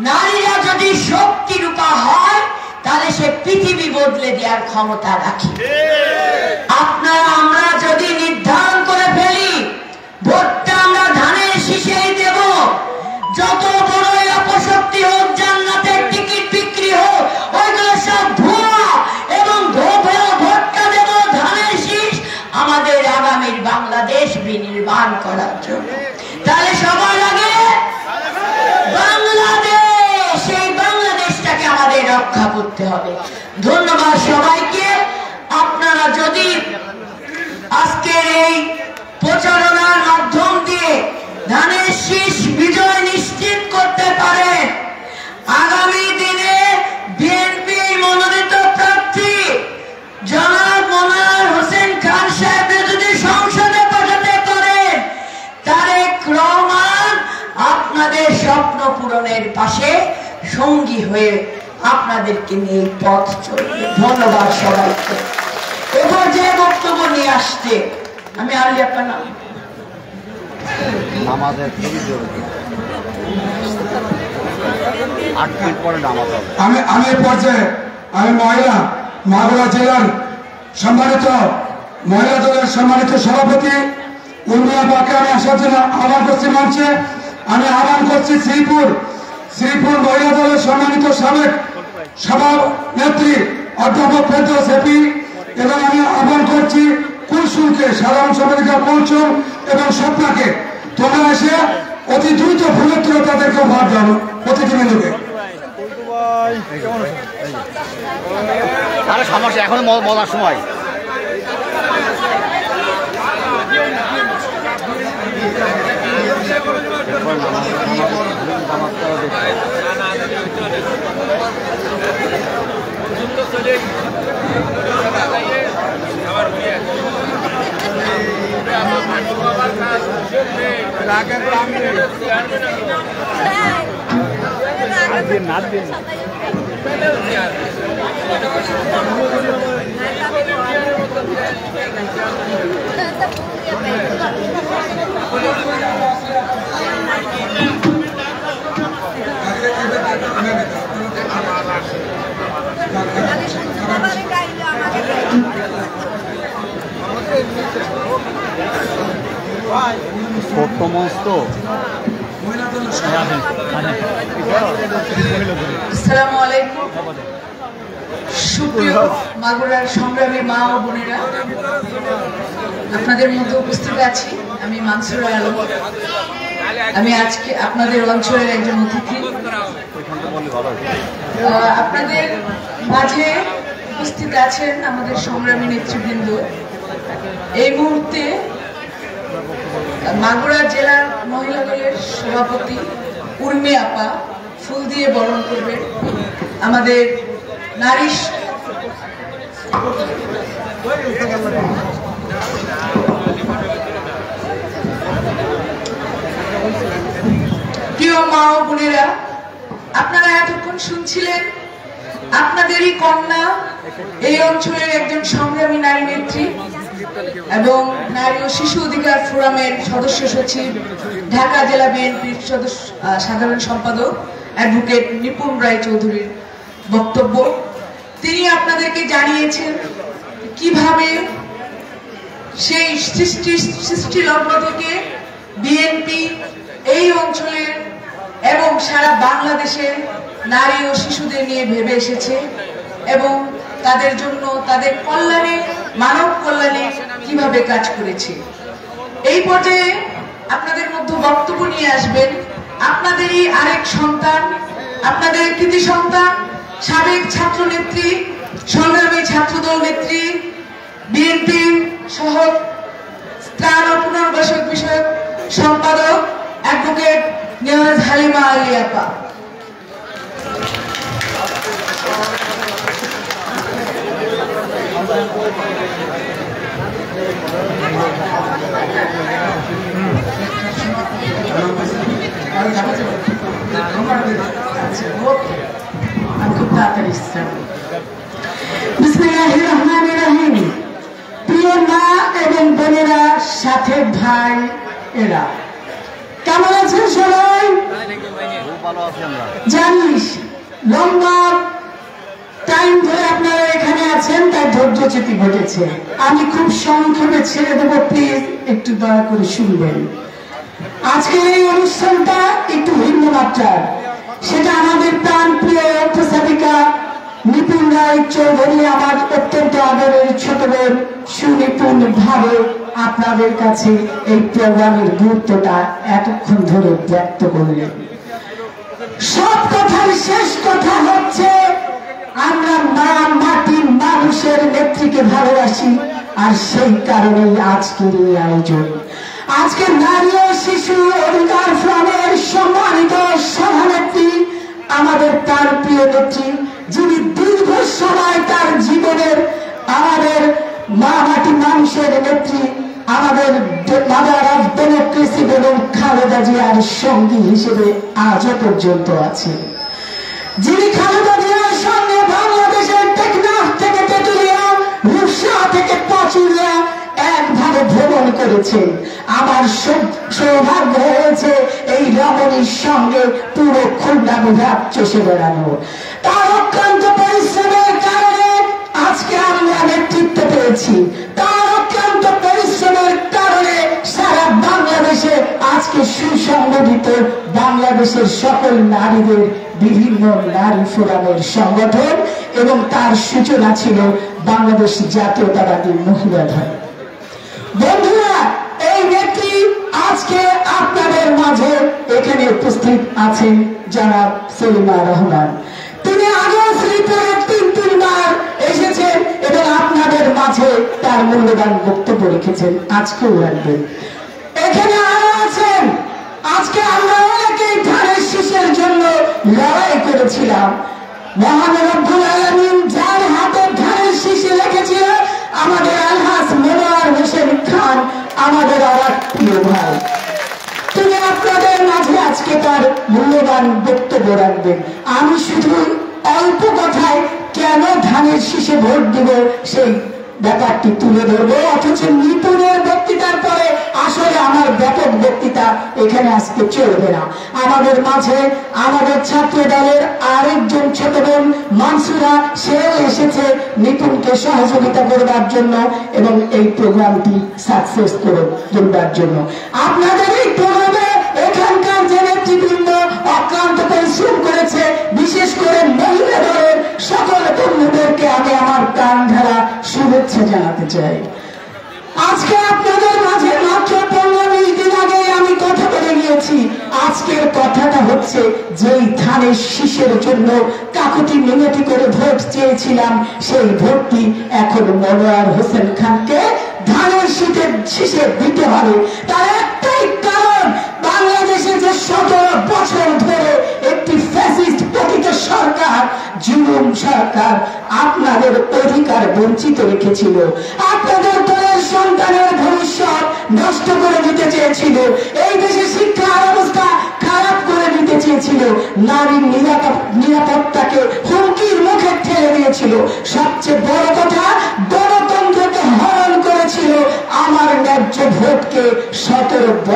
নারীরা যদি শক্তি রূপা হয় তাহলে সে পৃথিবী বদলে দেওয়ার ক্ষমতা রাখে। আপনারা আমরা যদি নির্ধারণ করে ফেলি ভোটটা আমরা ধানের শীষেই দেব, যত বড়ই অপশক্তি হোক, জান্নাতের টিকিট বিক্রি হোক, ওইগুলো সব ভুয়া এবং ভোটটা দেব ধানের শীষ আমাদের আগামীর বাংলাদেশ বিনির্মাণ করার জন্য। তাহলে সবার আগে বাংলাদেশ, এই বাংলাদেশটাকে আমাদের রক্ষা করতে হবে। ধন্যবাদ সবাইকে। আপনারা যদি আজকের এই প্রচারণার মাধ্যম দিয়ে ধানের শীষ বিজয় নিশ্চিত করতে পারেন, আগামী দিনে বিএনপি মনোনীত প্রার্থী জনাব মনোয়ার হোসেন খান সাহেব যদি সংসদে পাঠাতে পারেন, তারেক রহমান আপনাদের স্বপ্ন পূরণের পাশে সঙ্গী হয়ে আপনাদেরকে নিয়ে পথ চলবে। ধন্যবাদ সবাইকে। এবার যে বক্তব্য নিয়ে আসছে আমি আলী আপনার নাম আমাদের খুবই জরুরি, 8 মিনিট পরে নামাজ হবে। আমি এই পর্যায়ে আমি মাগুরা জেলার সম্মানিত মহিলা দলের সম্মানিত সভাপতি উর্মিলা পাকে আমি আসার জন্য আহ্বান করছি মঞ্চে। আমি আহ্বান করছি শ্রীপুর মহিলা দলের সম্মানিত সাবেক সভানেত্রী অধ্যাপক ফেরদৌস এপি, এবং আমি আহ্বান করছি কুলসুমকে, সাধারণ সম্পাদিকা কুলসুম এবং স্বপ্নাকে, তোমরা এসে অতি দ্রুত ভূমিত্র তাদেরকে ভাগ দাও প্রতিটি বিন্দুকে। আরে সমস্যা, এখন মজার সময়। ছোট্ট মঞ্চ তো। আসসালামু আলাইকুম। সুপ্রিয় মাগুরার সংগ্রামী মা ও বোনেরা, আপনাদের মধ্যে উপস্থিত আছি আমি মানসুরা আলম। আমি আজকে আপনাদের অঞ্চলের একজন অতিথি। আপনাদের মাঝে উপস্থিত আছেন আমাদের সংগ্রামী নেতৃবৃন্দ। এই মুহূর্তে মাগুরা জেলার মহিলা দলের সভাপতি উর্মি আপা ফুল দিয়ে বরণ করবেন। আমাদের নারী প্রিয় মা ও বোনেরা, আপনারা এতক্ষণ শুনছিলেন আপনাদেরই কন্যা, এই অঞ্চলের একজন সংগ্রামী নারী নেত্রী এবং নারী ও শিশু অধিকার ফোরামের সদস্য সচিব, ঢাকা জেলা বিএনপির সাধারণ সম্পাদক অ্যাডভোকেট নিপুণ রায় চৌধুরীর বক্তব্য। তিনি আপনাদেরকে জানিয়েছেন কিভাবে সেই সৃষ্টি লগ্ন থেকে বিএনপি এই অঞ্চলের এবং সারা বাংলাদেশের নারী ও শিশুদের নিয়ে ভেবে এসেছে এবং তাদের জন্য, তাদের কল্যাণে, মানব কল্যাণে কিভাবে কাজ করেছে। এই পর্যায়ে আপনাদের মধ্যে বক্তব্য নিয়ে আসবেন আপনাদেরই আরেক সন্তান, আপনাদের কৃতি সন্তান, সাবেক ছাত্র নেত্রী, সংগ্রামী ছাত্রদল নেত্রী, বিএনপি সহ ত্রাণ ও পুনর্বাসন বিষয়ক সম্পাদক অ্যাডভোকেট নেওয়াজ হালিমা আলী আপা। খুব তাড়াতাড়ি বিসমিল্লাহির রহমানির রহিম। প্রিয় মা এবং বোনেরা, সাথে ভাই, এরা কেমন আছেন সবাই? জানিস লম্বা টাইম ধরে আপনারা এখানে আছেন, তাই ধৈর্যচ্যুতি ঘটেছে। আমি খুব সংক্ষেপে ছেড়ে দেবো, প্লিজ একটু দয়া করে শুনবেন। আজকের এই অনুষ্ঠানটা একটু ভিন্ন মাত্রার, সেটা আমাদের প্রাণ প্রিয় উপস্থাপিকা নিপুণ রায় চৌধুরী আমার অত্যন্ত আদরের ছোট বোন সুনিপুণ ভাবে আপনাদের কাছে এই প্রোগ্রামের গুরুত্বটা এতক্ষণ ধরে ব্যক্ত করলেন। সব কথার শেষ কথা হচ্ছে আমরা মা মাটি মানুষের নেত্রীকে ভালোবাসি, আর সেই কারণেই আজকের এই আয়োজন। আজকে নারী ও শিশু অধিকার ফোরামের সম্মানিত সভানেত্রী, আমাদের তার প্রিয় নেত্রী, যিনি দীর্ঘ সময় তার জীবনের আমাদের মা মাটি মানুষের নেত্রী, আমাদের মাদার অফ ডেমোক্রেসি এবং খালেদা জিয়ার সঙ্গী হিসেবে আজও পর্যন্ত আছে, যিনি খালেদা জিয়ার সঙ্গে বাংলাদেশের টেকনাফ থেকে তেঁতুলিয়া, রূপসা থেকে পাচুরিয়া একভাবে ভ্রমণ করেছেন। আমার সৌভাগ্য হয়েছে এই রমণীর সঙ্গে পুরো খুলনা বিভাগ চষে বেড়ানো। তার অক্লান্ত পরিশ্রমের কারণে আজকে আমরা নেতৃত্ব পেয়েছি। তার অক্লান্ত পরিশ্রমের কারণে সারা বাংলাদেশে আজকে সুসংগঠিত বাংলাদেশের সকল নারীদের বিভিন্ন নারী ফোরামের সংগঠন, এবং তার সূচনা ছিল বাংলাদেশ জাতীয়তাবাদী মহিলা দল। বন্ধুরা, এই নেত্রী আজকে আপনাদের মাঝে এখানে উপস্থিত আছেন জনাব সেলিমা রহমান। তিনি আগেও শ্রীপুরে 3-3বার এসেছেন এবং আপনাদের মাঝে তার মূল্যবান বক্তব্য রেখেছেন, আজকেও রাখবেন। এখানে আরো আছেন, আজকে আমরা অনেকেই ধানের শীষের জন্য লড়াই করেছিলাম। মহান রব্বুল আলামিন যার হাতে ধানের শীষ রেখেছিল আমাদের আলহাজ মনোয়ার হোসেন খান, আমাদের আর প্রিয় ভাই, তিনি আপনাদের মাঝে আজকে তার মূল্যবান বক্তব্য রাখবেন। আমি শুধু অল্প কথায় কেন ধানের শীষে ভোট দিব সেই ব্যাপারটি তুলে ধরবো, অথচ নিপুণের বক্তৃতার পরে আসলে আমার ব্যাপক বক্তৃতা এখানে আজকে চলবে না। আমাদের মাঝে আমাদের ছাত্র দলের আরেকজন ছোট বোন মানসুরা, সেও এসেছে নিপুণকে সহযোগিতা করবার জন্য এবং এই প্রোগ্রামটি সাকসেস করবার জন্য। আপনাদের এই প্রোগ্রামে এখানকার যে নেতৃবৃন্দ অক্লান্ত পরিশ্রম করেছে, বিশেষ করে মহিলা দলের সকল বন্ধুদেরকে আমি আমার প্রাণ ধারা শুভেচ্ছা জানাতে চাই। আজকে আপনাদের মাঝে মাত্র 15-20 দিন আগে আমি কথা বলে গিয়েছি। আজকের কথাটা হচ্ছে, যেই ধানের শীষের জন্য কাকুতি মিনতি করে ভোট চেয়েছিলাম, সেই ভোটটি এখন মনোয়ার হোসেন খানকে ধানের শীষে দিতে হবে। তার একটাই কারণ, বাংলাদেশে যে 17 বছর ধরে একটি ফ্যাসিস্ট পতিত সরকার, জুলুম সরকার আপনাদের অধিকার বঞ্চিত রেখেছিল, আপনাদের দলের সন্তানের ভবিষ্যৎ নষ্ট করে দিতে চেয়েছিল, এই দেশে শিক্ষা ব্যবস্থা খারাপ করে দিতে চেয়েছিল, নারীর নিরাপত্তাকে হুমকির মুখে ঠেলে দিয়েছিল, সবচেয়ে বড় কথা গণতন্ত্রকে হরণ করেছিল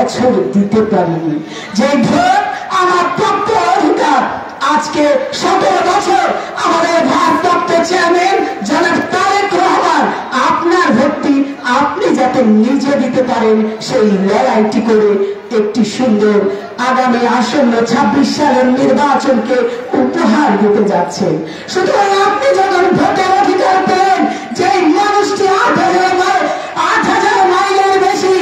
বছর দিতে পারিনি, যে ভোট আমার প্রাপ্য অধিকার। আজকে 17 বছর আমাদের ভারপ্রাপ্ত চেয়ারম্যান জনাব তারেক রহমান আপনার ভোটটি আপনি যাতে নিজে দিতে পারেন সেই লড়াইটি করে একটি সুন্দর আগামী আসন্ন 26 সালের নির্বাচনকে উপহার দিতে যাচ্ছেন। সুতরাং আপনি যখন ভোটের অধিকার পেলেন, যে মানুষটি 8,000 মাইলের বেশি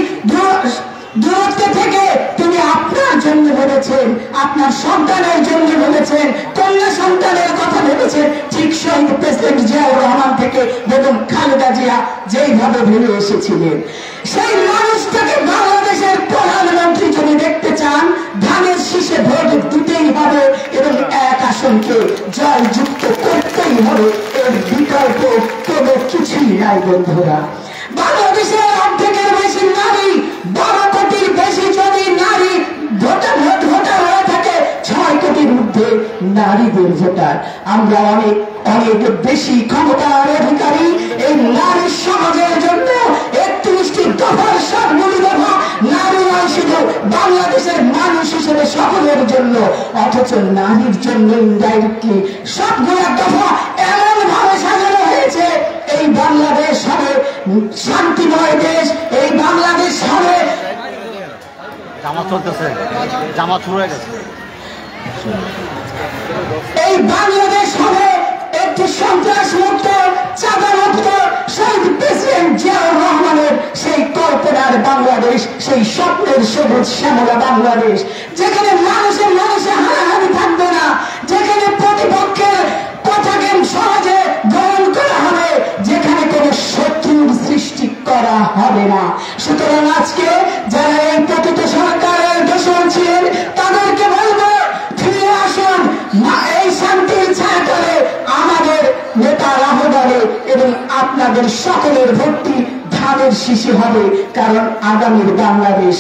দূরত্বে থেকে তিনি আপনার জন্য ভেবেছেন, আপনার সন্তানের জন্য ভেবেছেন, কন্যা সন্তানের কথা ভেবেছেন, ঠিক শহীদ প্রেসিডেন্ট জিয়াউর রহমান থেকে বেগম খালেদা জিয়া যেইভাবে ভেবে এসেছিলেন, সেই মানুষটাকে বাংলাদেশের প্রধানমন্ত্রী যদি দেখতে চান, ধানের শীষে ভোট দিতেই হবে এবং এক আসনকে জয়যুক্ত করতেই হবে। এর বিকল্প কোনো কিছুই নাই বন্ধুরা। বাংলাদেশের অর্ধেকের বেশি নারী, 12 কোটির বেশি যদি নারী ভোটার হয়ে থাকে, 6 কোটির ঊর্ধ্বে নারীদের ভোটার। আমরা অনেক অনেক বেশি ক্ষমতার অধিকারী। এই নারী সমাজের জন্য 31টি দফার 7 দফা নারী নয়, শুধু বাংলাদেশের মানুষ হিসেবে সকলের জন্য, অথচ নারীর জন্য ইনডাইরেক্টলি সবগুলো দফা এমন ভাবে সাজানো হয়েছে এই বাংলাদেশ হবে শান্তিময় দেশ, এই বাংলাদেশ হবে। জামাত চলতেছে, জামাত শুরু হয়ে গেছে। এই বাংলাদেশ হবে একটি সন্ত্রাস মুক্ত, চাঁদা মুক্ত, শহীদ প্রেসিডেন্ট জিয়াউর রহমানের সেই কল্পনার বাংলাদেশ, সেই স্বপ্নের সবুজ শ্যামলা বাংলাদেশ, যেখানে মানুষের হানাহানি থাকবে না, যেখানে প্রতিপক্ষের কথাকে সহজে গ্রহণ করা হবে, যেখানে কোনো শত্রুর সৃষ্টি করা হবে না। সুতরাং আজকে যারা এই পতিত সরকারের দোষর ছিলেন তাদেরকে বলবো, ফিরে আসুন এই শান্তির ছায়াতলে আমাদের নেতা রাহুদারে, এবং আপনাদের সকলের ভোটটি ধানের শীষে হবে, কারণ আগামীর বাংলাদেশ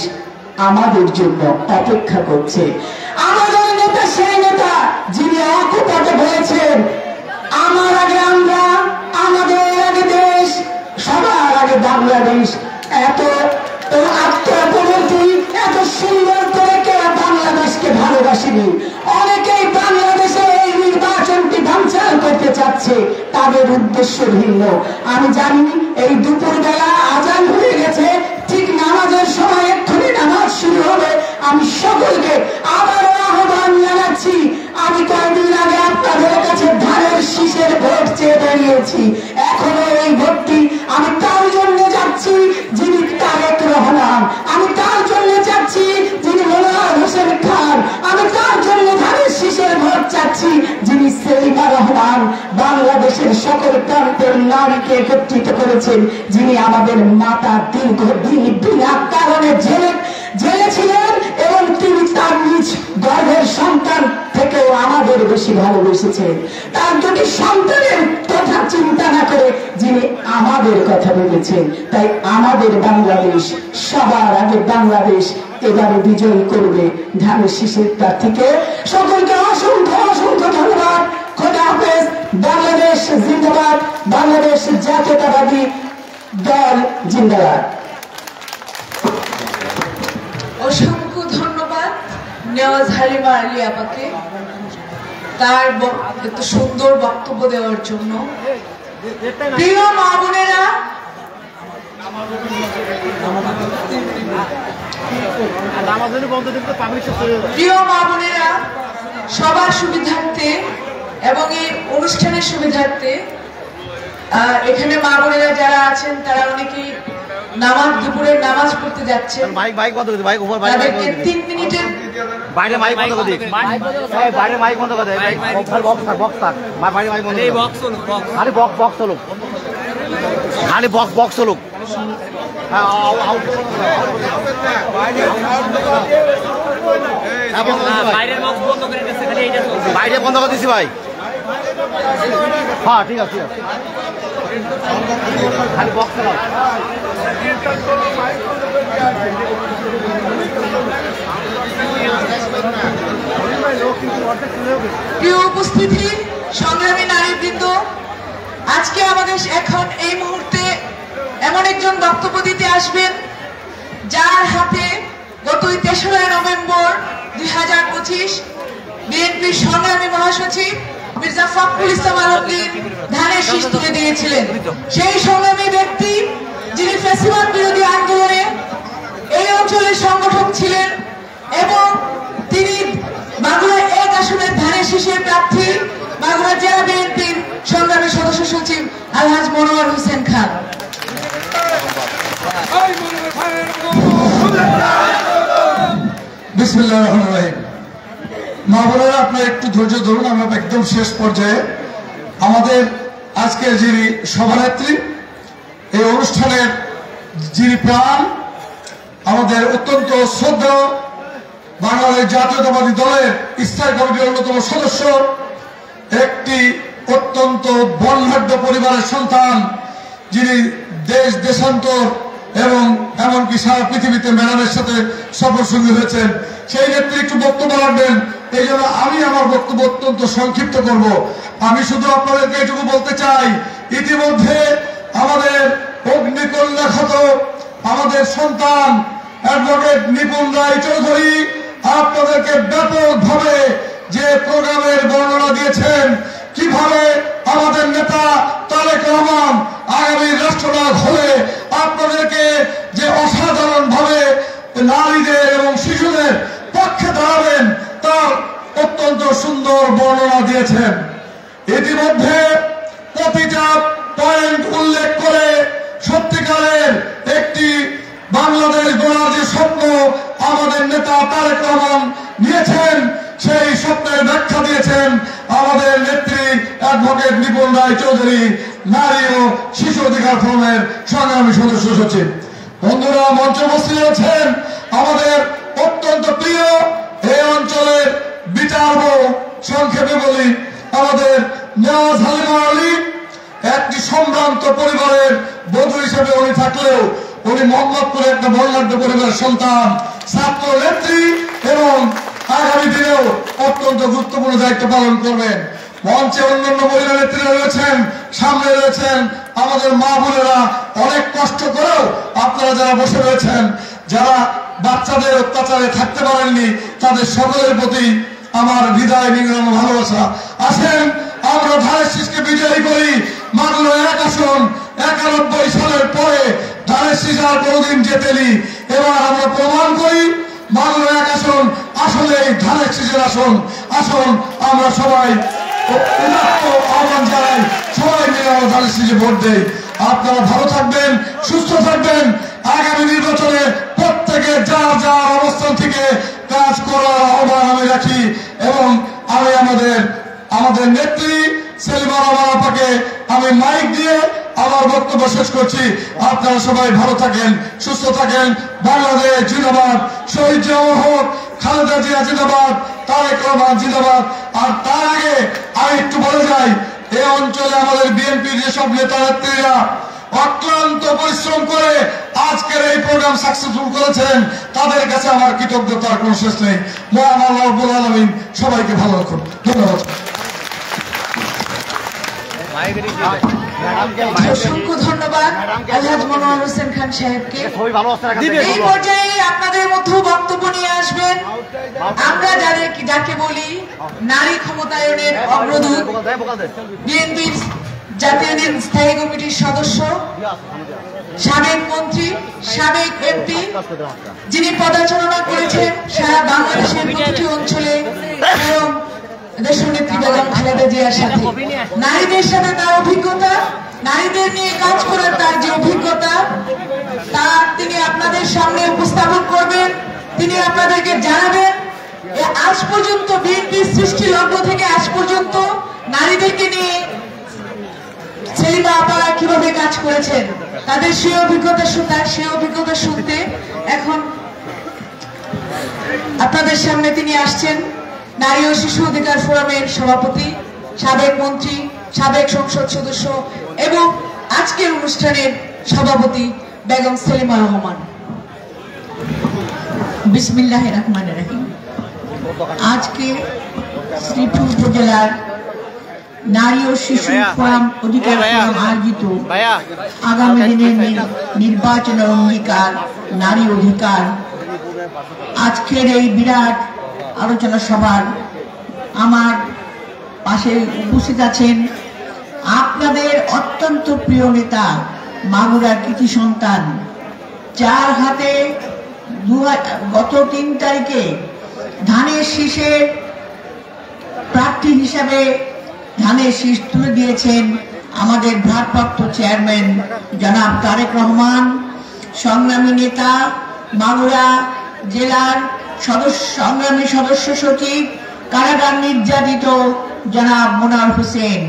আমাদের জন্য অপেক্ষা করছে। আমাদের নেতা সেই নেতা যিনি অকপটে বলেছেন, আমার আগে আমরা, আমাদের আগে দেশ, সবার আগে বাংলাদেশ। এত আত্মপ্রবৃত্তি, এত সুন্দর করে কেউ বাংলাদেশকে ভালোবাসেনি। অনেকেই বাংলাদেশে এই নির্বাচনটি বানচাল করতে চাচ্ছে, তাদের উদ্দেশ্য ভিন্ন। আমি জানি এই দুপুরবেলা আজান হয়ে গেছে, ঠিক নামাজের সময় এক্ষুনি নামাজ শুরু হবে। আমি সকলকে আবারও আহ্বান জানাচ্ছি, আমি কয়েকদিন আগে আপনাদের কাছে ধানের শীষের ভোট চেয়ে বেরিয়েছি। এখনো এই ভোটটি আমি তার জন্য যাচ্ছি যিনি তারেক রহমান, আমি তার জন্য যাচ্ছি যিনি মনোয়ার হোসেন খান, আমি তার জন্য ধানের শীষের ভোট চাচ্ছি যিনি সেলিমা রহমান। বাংলাদেশের সকল প্রান্তের নারীকে একত্রিত করেছেন, যিনি আমাদের মাতা দীর্ঘদিন বিনা কারণে জেলে ছিলেন, এবং তিনি তার নিজ গর্ভের সন্তান থেকেও আমাদের বেশি ভালোবেসেছেন। তার দুটি সন্তানের কথা চিন্তা না করে যিনি আমাদের কথা ভেবেছেন। তাই আমাদের বাংলাদেশ, সবার আগে বাংলাদেশ এবারে বিজয়ী করবে ধানের শীষের প্রার্থীকে। সকলকে অসংখ্য অসংখ্য ধন্যবাদ। খোদা হাফেজ। বাংলাদেশ জিন্দাবাদ, বাংলাদেশ জাতীয়তাবাদী দল জিন্দাবাদ। অসংখ্য ধন্যবাদ নেওয়াজ হালিমা আলী আপাকে তার এত সুন্দর বক্তব্য দেওয়ার জন্য। প্রিয় মা বোনেরা, প্রিয় মা বোনেরা, সবার সুবিধার্থে এবং এই অনুষ্ঠানের সুবিধার্থে এখানে মা বোনেরা যারা আছেন তারা অনেকেই দুপুরের নামাজ পড়তে যাচ্ছেন। 3 মিনিটের বাইরে মাইক বন্ধ করে দিই, বাইরে মাইক বন্ধ করে দেয়, বক্স থাক, বাইরে মাইক বন্ধ করে খালি বক্স চলুক, খালি বক্স চলুক। বাইরে বন্ধ করে দিচ্ছি ভাই। হ্যাঁ ঠিক আছে, খালি বক্স চালাও। প্রিয় উপস্থিতি, সংগ্রামী নারীবৃন্দ, আজকে আমাদের এখন এই মুহূর্তে এমন একজন বক্তব্য দিতে আসবেন যার হাতে গত ৩রা নভেম্বর ২০২৫ বিএনপির সংগ্রামী মহাসচিব মির্জা ফখরুল ইসলাম আলমগীর ধানের শীষ তুলে দিয়েছিলেন। সেই সংগ্রামী ব্যক্তি যিনি ফ্যাসিবাদ বিরোধী আন্দোলনে এই অঞ্চলের সংগঠক ছিলেন এবং তিনি মাগুরা ১ আসনের ধানের শীষের প্রার্থী মাগুরা জেলা বিএনপির সংগ্রামী সদস্য সচিব আলহাজ মনোয়ার হোসেন খান। বিসমিল্লাহির রহমানির রহিম। মা বোনেরা, আপনারা একটু ধৈর্য ধরুন, আমরা একদম শেষ পর্যায়ে। আমাদের আজকের যিনি সভানেত্রী, এই অনুষ্ঠানের যিনি প্রাণ, আমাদের অত্যন্ত শ্রদ্ধেয় বাংলাদেশ জাতীয়তাবাদী দলের স্থায়ী কমিটির অন্যতম সদস্য, একটি অত্যন্ত বর্ণাঢ্য পরিবারের সন্তান, যিনি দেশ দেশান্তর এবং এমনকি সারা পৃথিবীতে ম্যাডামের সাথে সফর সঙ্গী হয়েছেন, সেই নেত্রী একটু বক্তব্য রাখবেন। এই জন্য আমি আমার বক্তব্য অত্যন্ত সংক্ষিপ্ত করব। আমি শুধু আপনাদেরকে এটুকু বলতে চাই, ইতিমধ্যে আমাদের অগ্নিকন্যা খ্যাত আমাদের সন্তান অ্যাডভোকেট নিপুণ রায় চৌধুরী আপনাদেরকে ব্যাপকভাবে যে প্রোগ্রামের বর্ণনা দিয়েছেন, কিভাবে আমাদের নেতা তারেক রহমান আগামী রাষ্ট্রনায়ক হলে আপনাদেরকে যে অসাধারণ ভাবে নারীদের এবং শিশুদের পক্ষে দাঁড়াবেন, তার অত্যন্ত সুন্দর বর্ণনা দিয়েছেন। ইতিমধ্যে প্রতিটা পয়েন্ট উল্লেখ করে সত্যিকারের একটি বাংলাদেশ গড়ার যে স্বপ্ন আমাদের নেতা তারেক রহমান নিয়েছেন, সেই স্বপ্নের ব্যাখ্যা দিয়েছেন আমাদের নেত্রী অ্যাডভোকেট নিপুণ রায় চৌধুরী, নারী ও শিশু অধিকার ফোরামের সংগ্রামী সদস্য সচিব। বন্ধুরা, মঞ্চে উপস্থিত আছেন আমাদের অত্যন্ত প্রিয় এই অঞ্চলের বিচার বউ, সংক্ষেপে বলি আমাদের নেওয়াজ হালিমা আলী, একটি সম্ভ্রান্ত পরিবারের বধূ হিসেবে উনি থাকলেও উনি মোহাম্মদপুরে একটা বর্ণাঢ্য পরিবারের সন্তান, ছাত্র নেত্রী এবং আগামী দিনেও অত্যন্ত গুরুত্বপূর্ণ দায়িত্ব পালন করবেন। মঞ্চে অন্যান্য মহিলা নেত্রীরা রয়েছেন, সামনে রয়েছেন আমাদের মা বোনেরা। অনেক কষ্ট করেও আপনারা যারা বসে রয়েছেন, যারা বাচ্চাদের অত্যাচারে থাকতে পারেননি, তাদের সকলের প্রতি আমার হৃদয় নিংড়ানো ভালোবাসা। আসেন আমরা ধানের শীষকে বিজয়ী করি। মাগুরা 1 আসন 91 সালের পরে ধানের শীষ আর কোনোদিন জেতেনি। এবার আমরা প্রমাণ করি মাগুরা 1 আসন আসলে ধানের শীষের আসন। আসুন আমরা সবাই আহ্বান জানাই, সবাই মিলে আমরা ধানের শীষে ভোট দেই। আপনারা ভালো থাকবেন, সুস্থ থাকবেন। আগামী নির্বাচনে প্রত্যেকে যার যার অবস্থান থেকে কাজ করার আহ্বান আমি রাখি এবং আমি আমাদের নেত্রী সেলিমা রহমান আপাকে আমি মাইক দিয়ে আমার বক্তব্য শেষ করছি। আপনারা সবাই ভালো থাকেন, সুস্থ থাকেন। বাংলাদেশ জিন্দাবাদ, শহীদ জিয়া হোক, খালেদা জিয়া জিন্দাবাদ, তারেক রহমান জিন্দাবাদ। আর তার আগে আমি একটু বলে যাই, এই অঞ্চলে আমাদের বিএনপির যেসব নেতা নেত্রীরা অক্লান্ত পরিশ্রম করে আজকের এই প্রোগ্রাম সাকসেসফুল করেছেন, তাদের কাছে আমার কৃতজ্ঞতার কোনো শেষ নেই। মহান আল্লাহ রাব্বুল আলামিন সবাইকে ভালো রাখুন। ধন্যবাদ। অসংখ্য ধন্যবাদ আলহাজ মনোয়ার হোসেন খান সাহেবকে। এই পর্যায়ে আপনাদের মধ্যে বক্তব্য নিয়ে আসবেন আমরা যাকে বলি নারী ক্ষমতায়নের অগ্রদূত, বিএনপির জাতীয় স্থায়ী কমিটির সদস্য, সাবেক মন্ত্রী, সাবেক এমপি, যিনি পদাচারণা করেছেন সারা বাংলাদেশের প্রতিটি অঞ্চলে এবং দেশনেত্রী বেগম খালেদা জিয়ার সাথে। নারীদের সাথে তার অভিজ্ঞতা, নারীদের নিয়ে কাজ করার তার যে অভিজ্ঞতা, তা তিনি আপনাদের সামনে উপস্থাপন করবেন। তিনি আপনাদেরকে জানাবেন আজ পর্যন্ত বিএনপির সৃষ্টি লগ্ন থেকে আজ পর্যন্ত নারীদেরকে নিয়ে সেলিমা আপারা কিভাবে কাজ করেছেন, তাদের সেই অভিজ্ঞতা শুনতে এখন আপনাদের সামনে তিনি আসছেন নারী ও শিশু অধিকার ফোরামের সভাপতি, সাবেক মন্ত্রী, সাবেক সংসদ সদস্য এবং আজকের অনুষ্ঠানের সভাপতি বেগম সেলিমা রহমান। বিসমিল্লাহির রহমানির রহিম। আজকে শ্রীপুর উপজেলার নারী ও শিশু ফোরাম অধিকার ফোরাম আয়োজিত আগামী দিনের নির্বাচনের অঙ্গীকার নারী অধিকার আজকের এই বিরাট আলোচনা সভার আমার পাশে উপস্থিত আছেন আপনাদের অত্যন্ত প্রিয় নেতা, মাগুরার কৃতি সন্তান, যার হাতে গত 3 তারিখে ধানের শীষের প্রার্থী হিসাবে ধানের শীষ তুলে দিয়েছেন আমাদের ভারপ্রাপ্ত চেয়ারম্যান জনাব তারেক রহমান, সংগ্রামী নেতা, মাগুরা জেলার সংগ্রামী সদস্য সচিব, কারাগার নির্যাতিত জনাব মোনার হোসেন।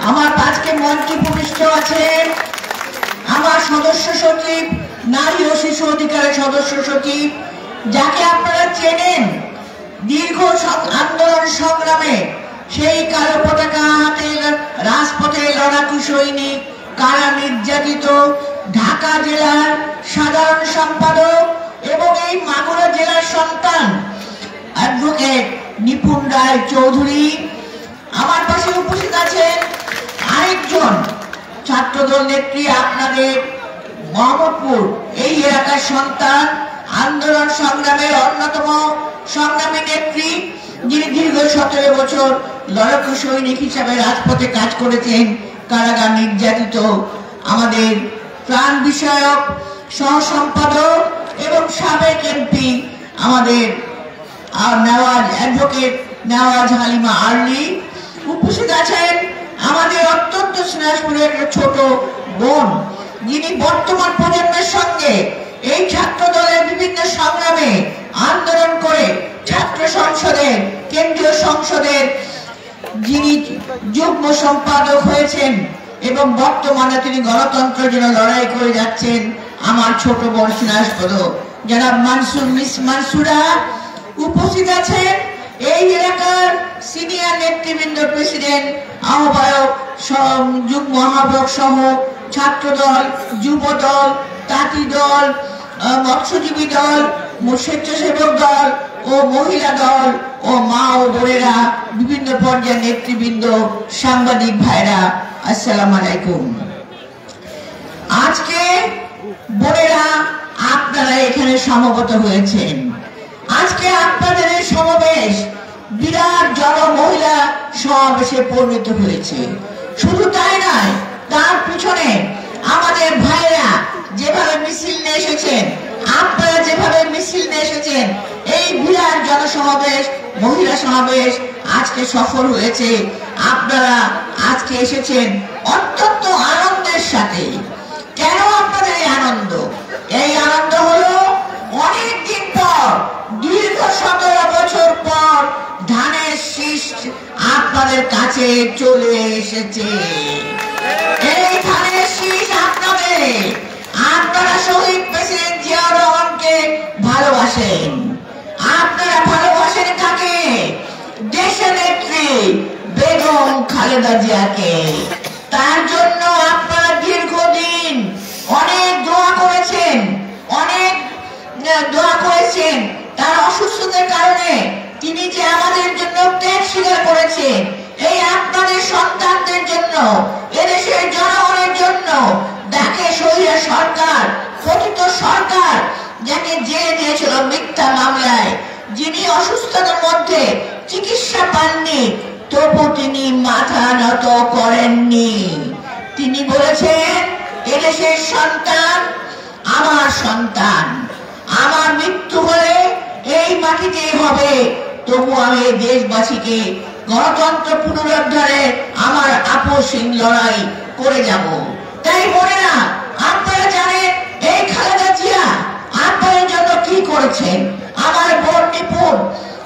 আমার আজকে মঞ্চে উপবিষ্ট আছেন আমার সদস্য সচিব, নারী ও শিশু অধিকারের সদস্য সচিব, যাকে আপনারা চেনেন দীর্ঘ আন্দোলন সংগ্রামে সেই কালো পতাকা হাতে রাজপথে লড়াকু সৈনিক, কারা নির্যাতিত ঢাকা জেলার সাধারণ সম্পাদক এবং এই মাগুরা জেলার সন্তান অ্যাডভোকেট নিপুণ রায় চৌধুরী। আমার পাশে উপস্থিত আছেন আরেকজন ছাত্রদল নেত্রী, আপনাদের মোহাম্মদপুর এই এলাকার সন্তান, আন্দোলন সংগ্রামের অন্যতম সংগ্রামী নেত্রী, যিনি দীর্ঘ 17 বছর লড়াকু সৈনিক হিসাবে রাজপথে কাজ করেছেন, কারাগার নির্যাতিত আমাদের প্রাণ বিষয়ক সহ সম্পাদক এবং সাবেক এমপি আমাদের নেওয়াজ অ্যাডভোকেট নেওয়াজ হালিমা আর্লি। উপস্থিত আছেন আমাদের অত্যন্ত স্নেহপুরের ছোট বোন, যিনি বর্তমান প্রজন্মের সঙ্গে এই ছাত্র দলের বিভিন্ন সংগ্রামে আন্দোলন করে ছাত্র সংসদের, কেন্দ্রীয় সংসদের যিনি যুগ্ম সম্পাদক হয়েছেন এবং বর্তমানে তিনি গণতন্ত্রের জন্য লড়াই করে যাচ্ছেন, আমার ছোট বোন স্নেহাস্পদ জনাব মিস মানসুরা। উপস্থিত আছেন এই এলাকার সিনিয়র নেতৃবৃন্দ, প্রেসিডেন্ট, আহ্বায়ক, যুগ্ম আহ্বায়ক সহ ছাত্রদল, যুব দল, তাঁতি দল, মৎস্যজীবী দল, স্বেচ্ছাসেবক দল ও মহিলা দল ও মা ও বোনেরা, বিভিন্ন পর্যায়ের নেতৃবৃন্দ, সাংবাদিক ভাইরা, আসসালামু আলাইকুম। আজকে বোনেরা আপনারা এখানে সমবেত হয়েছেন। আজকে আপনাদের এই সমাবেশ বিরাট জন মহিলা সমাবেশে পরিণত হয়েছে। শুধু তাই নয়, তার পিছনে আমাদের ভাইরা যেভাবে মিছিল নিয়ে এসেছেন, আপনারা যেভাবে মিছিল নিয়ে এসেছেন, এই বিরাট জনসমাবেশ, মহিলা সমাবেশ আজকে সফল হয়েছে। আপনারা আজকে এসেছেন অত্যন্ত আনন্দের সাথে। কেন আপনাদের এই আনন্দ? এই আনন্দ হলো অনেকদিন পর, দীর্ঘ 17 বছর পর ধানের শীষ আপনাদের কাছে চলে এসেছে। এই ধানের শীষ আপনাদের। আপনারা শহীদ প্রেসিডেন্ট জিয়াউর রহমানকে ভালোবাসেন। আপনারা ভালোবাসেন কাকে? দেশনেত্রী বেগম খালেদা জিয়াকে। তার জন্য আপনারা দীর্ঘদিন অনেক দোয়া করেছেন, তার অসুস্থতার কারণে তিনি যে আমাদের জন্য ত্যাগ স্বীকার করেছেন, এই আপনাদের সন্তানদের জন্য, এদেশের জনগণের জন্য, যাকে শহীদ সরকার, পতিত সরকার যাকে জেলে দিয়েছিল মিথ্যা মামলায়, যিনি অসুস্থতার মধ্যে চিকিৎসা পাননি, তবু তিনি মাথা নত করেননি। তিনি বলেছেন, এদেশের সন্তান আমার সন্তান, আমার মৃত্যু হলে এই মাটিতেই হবে, তবু আমি দেশবাসীকে গণতন্ত্র পুনরুদ্ধারে আমার আপসহীন লড়াই করে যাব। তাই বোনেরা, আপনারা জানেন এই খালেদা জিয়া আপনাদের জন্য কি করেছেন। আমার বোন নিপুণ,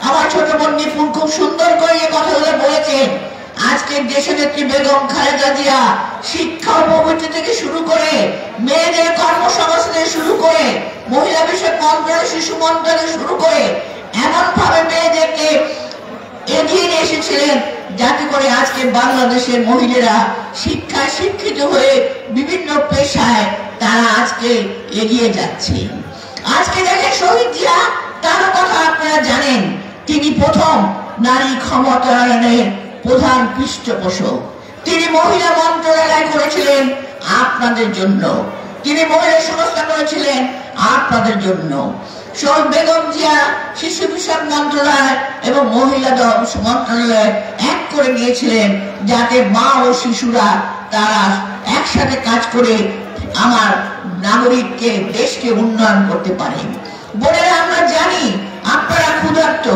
আমার ছোট বোন নিপুণ খুব সুন্দর করে এই কথাগুলো বলেছেন। আজকে দেশনেত্রী বেগম খালেদা জিয়া শিক্ষা উপবৃত্তি থেকে শুরু করে, মেয়েদের কর্মসংস্থান থেকে শুরু করে, মহিলা বিষয়ক মন্ত্রণালয়, শিশু মন্ত্রণালয় শুরু করে এমন ভাবে মেয়েদেরকে এগিয়ে নিয়ে এসেছিলেন, যাতে করে আজকে বাংলাদেশের মহিলারা শিক্ষায় শিক্ষিত হয়ে বিভিন্ন পেশায় তারা আজকে এগিয়ে যাচ্ছে। আজকে দেখেন শহীদ জিয়া, তার কথা আপনারা জানেন, তিনি প্রথম নারী ক্ষমতায়নের প্রধান পৃষ্ঠপোষক। তিনি মহিলা মন্ত্রণালয় করেছিলেন আপনাদের জন্য, তিনি মহিলা সংস্থা করেছিলেন আপনাদের জন্য। বেগম জিয়া শিশু বিষয়ক মন্ত্রণালয় এবং মহিলা মন্ত্রণালয় এক করে নিয়েছিলেন যাতে মা ও শিশুরা তারা একসাথে কাজ করে আমার নাগরিককে দেশকে উন্নয়ন করতে পারে। বোনেরা, আমরা জানি আপনারা ক্ষুধার্ত,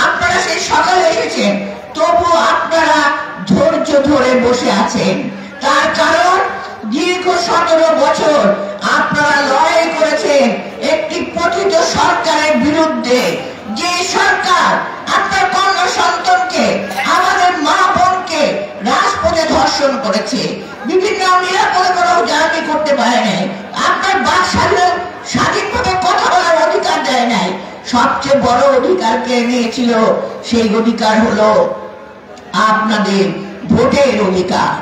আপনারা সেই সকালে এসেছেন, তবু আপনারা ধৈর্য ধরে বসে আছেন। তার কারণ দীর্ঘ 17 বছর আপনারা লড়াই করেছেন একটি পতিত সরকারের বিরুদ্ধে, যে সরকার আপনার কন্যা সন্তানকে, আমাদের মা বোনকে রাজপথে ধর্ষণ করেছে, বিভিন্ন নিরাপদে কোনো জার্নি করতে পারে নাই, আপনার বাক স্বাধীনভাবে কথা বলার অধিকার দেয় নাই। সবচেয়ে বড় অধিকার কে নিয়েছিল? সেই অধিকার হলো আপনাদের ভোটের অধিকার।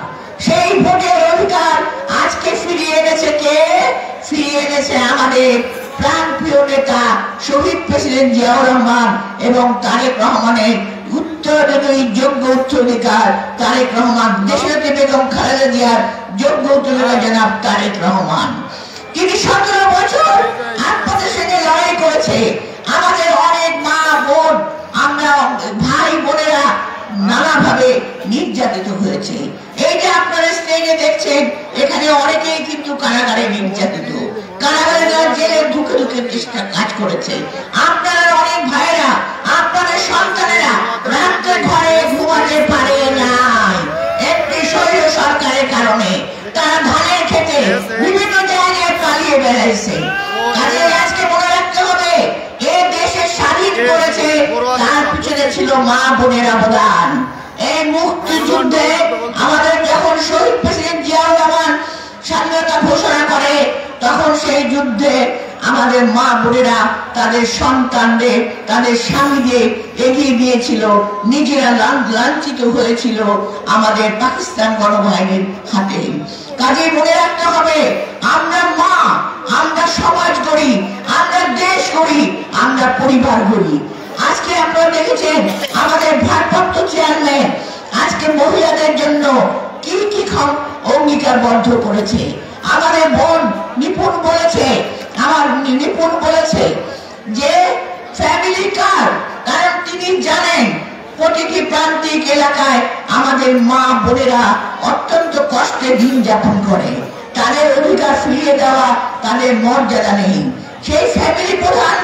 সেই ভোটের অধিকার আজকে ফিরিয়ে এনেছে কে? ফিরিয়ে এনেছে আমাদের প্রাণপ্রিয় নেতা শহীদ প্রেসিডেন্ট জিয়াউর রহমান এবং তারেক রহমানের উত্তরাধিকারী যোগ্য উত্তরাধিকার তারেক রহমান, দেশনেত্রী বেগম খালেদা জিয়ার যোগ্য উত্তরাধিকার জনাব তারেক রহমান। তিনি 17 বছর আপনাদের সঙ্গে লড়াই করেছে। আমাদের অনেক মা বোন, আমরা ভাই বোনেরা নানাভাবে নির্যাতিত হয়েছে। এই যে আপনারা স্ক্রিনে দেখছেন, এখানে অনেকেই কিন্তু কারাগারে নির্যাতিত, কারাগারে জেলে ঢুকে ঢুকে চেষ্টা কাজ করেছে। আপনারা অনেক ভাইরা, আপনাদের সন্তানেরা রাত্রে ঘরে ঘুমাতে পারে নাই একটি স্বৈর সরকারের কারণে। তারা ধানের খেতে বিভিন্ন জায়গায় পালিয়ে বেড়াইছে। আজকে মনে রাখতে হবে, এ দেশে স্বাধীন করেছে, তার পিছনে ছিল মা বোনের অবদান। এই মুক্তিযুদ্ধে আমাদের যখন শহীদ প্রেসিডেন্ট জিয়াউর রহমান স্বাধীনতা ঘোষণা করে, তখন সেই যুদ্ধে আমাদের মা বোনেরা তাদের সন্তানদের, তাদের স্বামীদের এগিয়ে দিয়েছিল, নিজেরা লাঞ্ছিত হয়েছিল আমাদের পাকিস্তান গণবাহিনীর হাতে। কাজে মনে রাখতে হবে, আমরা মা, আমরা সমাজ গড়ি, আমরা দেশ গড়ি, আমরা পরিবার গড়ি। আজকে আপনারা দেখেছেন আমাদের ভারপ্রাপ্ত চেয়ারম্যান আজকে মহিলাদের জন্য কি কি অঙ্গীকারবদ্ধ করেছে। আমাদের বোন নিপুণ বলেছে, আমার নিপুণ বলেছে যে ফ্যামিলি কার্ড, কারণ তিনি জানেন প্রতিটি প্রান্তিক এলাকায় আমাদের মা বোনেরা অত্যন্ত কষ্টে দিন যাপন করে, তাদের অধিকার ফিরিয়ে দেওয়া, তাদের মর্যাদা নেই। সেই ফ্যামিলি প্রধান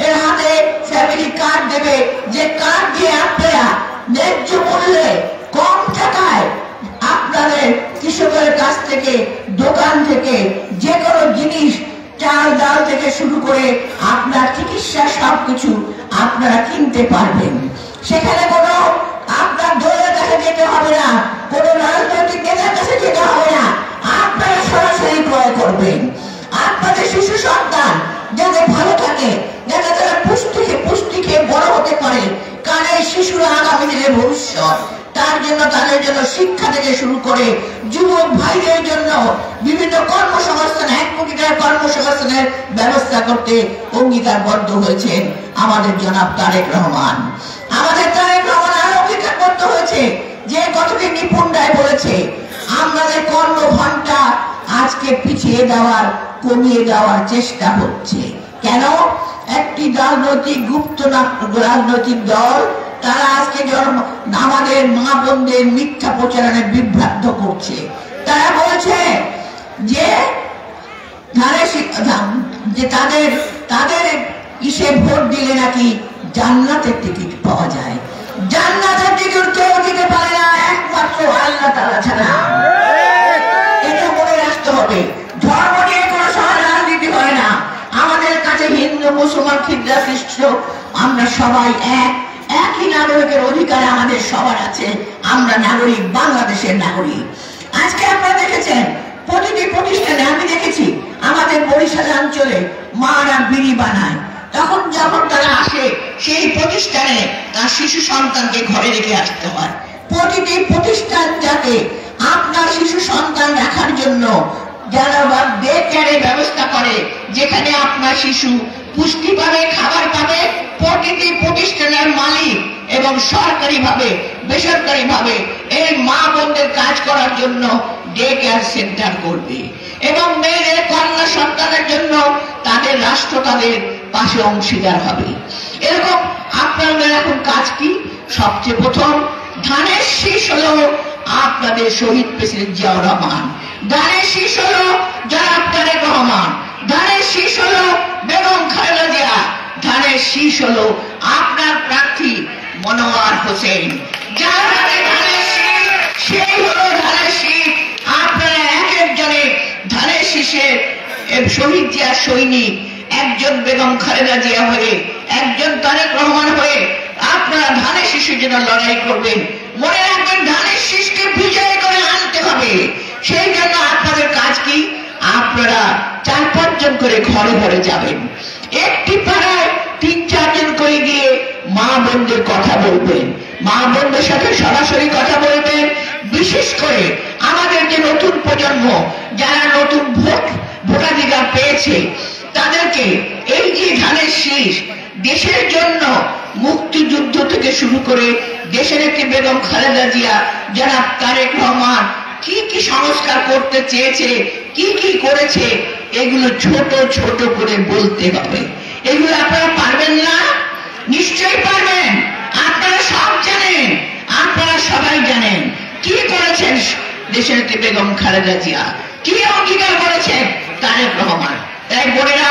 এর হাতে ফ্যামিলি কার্ড দেবে, যে কার্ড দিয়ে আপনারা ন্যায্য মূল্যে কম টাকায় আপনাদের কৃষকের কাছ থেকে, দোকান থেকে যে কোনো জিনিস, চাল ডাল থেকে শুরু করে আপনার চিকিৎসা সবকিছু আপনারা কিনতে পারবেন। সেখানে কোনো আপনার দলের কাছে যেতে হবে না, কোনো রাজনৈতিক নেতার কাছে যেতে হবে না, আপনারা সরাসরি ক্রয় করবেন। আপনাদের শিশু সন্তান যাতে ভালো থাকে, যাতে তারা পুষ্টি খেয়ে বড় হতে পারে, কারণ এই শিশুরা আগামী দিনের ভবিষ্যৎ। তার জন্য, তাদের জন্য শিক্ষা থেকে শুরু করে যুবক ভাইদের জন্য বিভিন্ন কর্মসংস্থান, 1 কোটি টাকার কর্মসংস্থানের ব্যবস্থা করতে অঙ্গীকারবদ্ধ হয়েছেন আমাদের জনাব তারেক রহমান। আমাদের তারেক রহমান আরো অঙ্গীকারবদ্ধ হয়েছে যে কথাটি নিপুণ রায় বলেছে, আমাদের কর্মঘণ্টা আজকে পিছিয়ে দেওয়ার, কমিয়ে দেওয়ার চেষ্টা হচ্ছে। কেন? একটি রাজনৈতিক রাজনৈতিক দল, তারা আজকে আমাদের মা বোনদের মিথ্যা প্রচারণে বিভ্রান্ত করছে। তারা বলছে যে তাদের ইসে ভোট দিলে নাকি জান্নাতের টিকিট পাওয়া যায়। জান্নাতের টিকিট কেউ দিতে পারে না, একমাত্র আল্লাহ তাআলা ছাড়া। এটা মনে রাখতে হবে। ধর্ম নিয়ে কোনো সময় রাজনীতি হয় না। আমাদের কাছে হিন্দু, মুসলমান, খ্রিস্টান, খ্রিস্ট, আমরা সবাই একই নাগরিকের অধিকার আমাদের সবার আছে। আমরা নাগরিক, বাংলাদেশের নাগরিক। আজকে আপনারা দেখেছেন প্রতিটি প্রতিষ্ঠানে, আমি দেখেছি আমাদের বরিশাল অঞ্চলে মারা বিড়ি বানায়, তখন যখন তারা আসে সেই প্রতিষ্ঠানে তার শিশু সন্তানকে ঘরে রেখে আসতে হয়। প্রতিটি প্রতিষ্ঠান যাতে আপনার শিশু সন্তান রাখার জন্য যারা ডে কেয়ারের ব্যবস্থা করে, যেখানে আপনার শিশু পুষ্টি পাবে, খাবার পাবে, প্রতিটি প্রতিষ্ঠানের মালিক এবং সরকারি ভাবে, বেসরকারি ভাবে এই মা বোনদের কাজ করার জন্য ডে কেয়ার সেন্টার করবে এবং মেয়েদের কন্যা সন্তানের জন্য তাদের আমাদের রাষ্ট্র তাদের পাশে অংশীদার হবে। এরকম আপনাদের এখন কাজ কি? সবচেয়ে প্রথম ধানের শীষ হলো আপনাদের শহীদ প্রেসিডেন্ট জিয়াউর রহমান, ধানের শীষ হলো জনাব তারেক রহমান, ধানের শীষ হলো বেগম খালেদা জিয়া, ধানের শীষ হলো আপনার প্রার্থী মনোয়ার হোসেন। যার হাতে ধানের শীষ সেই হলো ধানের শীষ। আপনারা এক একজনে ধানের শীষের শহীদ জিয়া সৈনিক, একজন বেগম খালেদা জিয়া হয়ে, একজন তারেক রহমান হয়ে আপনারা ধানের শীষের জন্য লড়াই করবেন। মনে রাখবেন ধানের শীষকে বিজয় করে আনতে হবে। সেই জন্য আপনাদের কাজ কি? আপনারা 4-5 জন করে ঘরে ঘরে যাবেন, একটি পাড়ায় 3-4 জন করে গিয়ে মা বোনদের কথা বলবেন, মা বোনদের সাথে সরাসরি কথা বলবেন। বিশেষ করে আমাদের যে নতুন প্রজন্ম যারা নতুন ভোটাধিকার পেয়েছে তাদেরকে এই যে ধানের শীষ দেশের জন্য মুক্তিযুদ্ধ থেকে শুরু করে দেশের একটি বেগম খালেদা জিয়া, জনাব তারেক রহমান কি কি সংস্কার করতে চেয়েছে, কি কি করেছে, এগুলো ছোট ছোট করে বলতে হবে। এগুলো আপনারা পারবেন না? নিশ্চয়ই পারবেন। আপনারা সব জানেন, আপনারা সবাই জানেন কি করেছেন দেশের একটি বেগম খালেদা জিয়া, কি অঙ্গীকার করেছেন তারেক রহমান। তাই বোনেরা,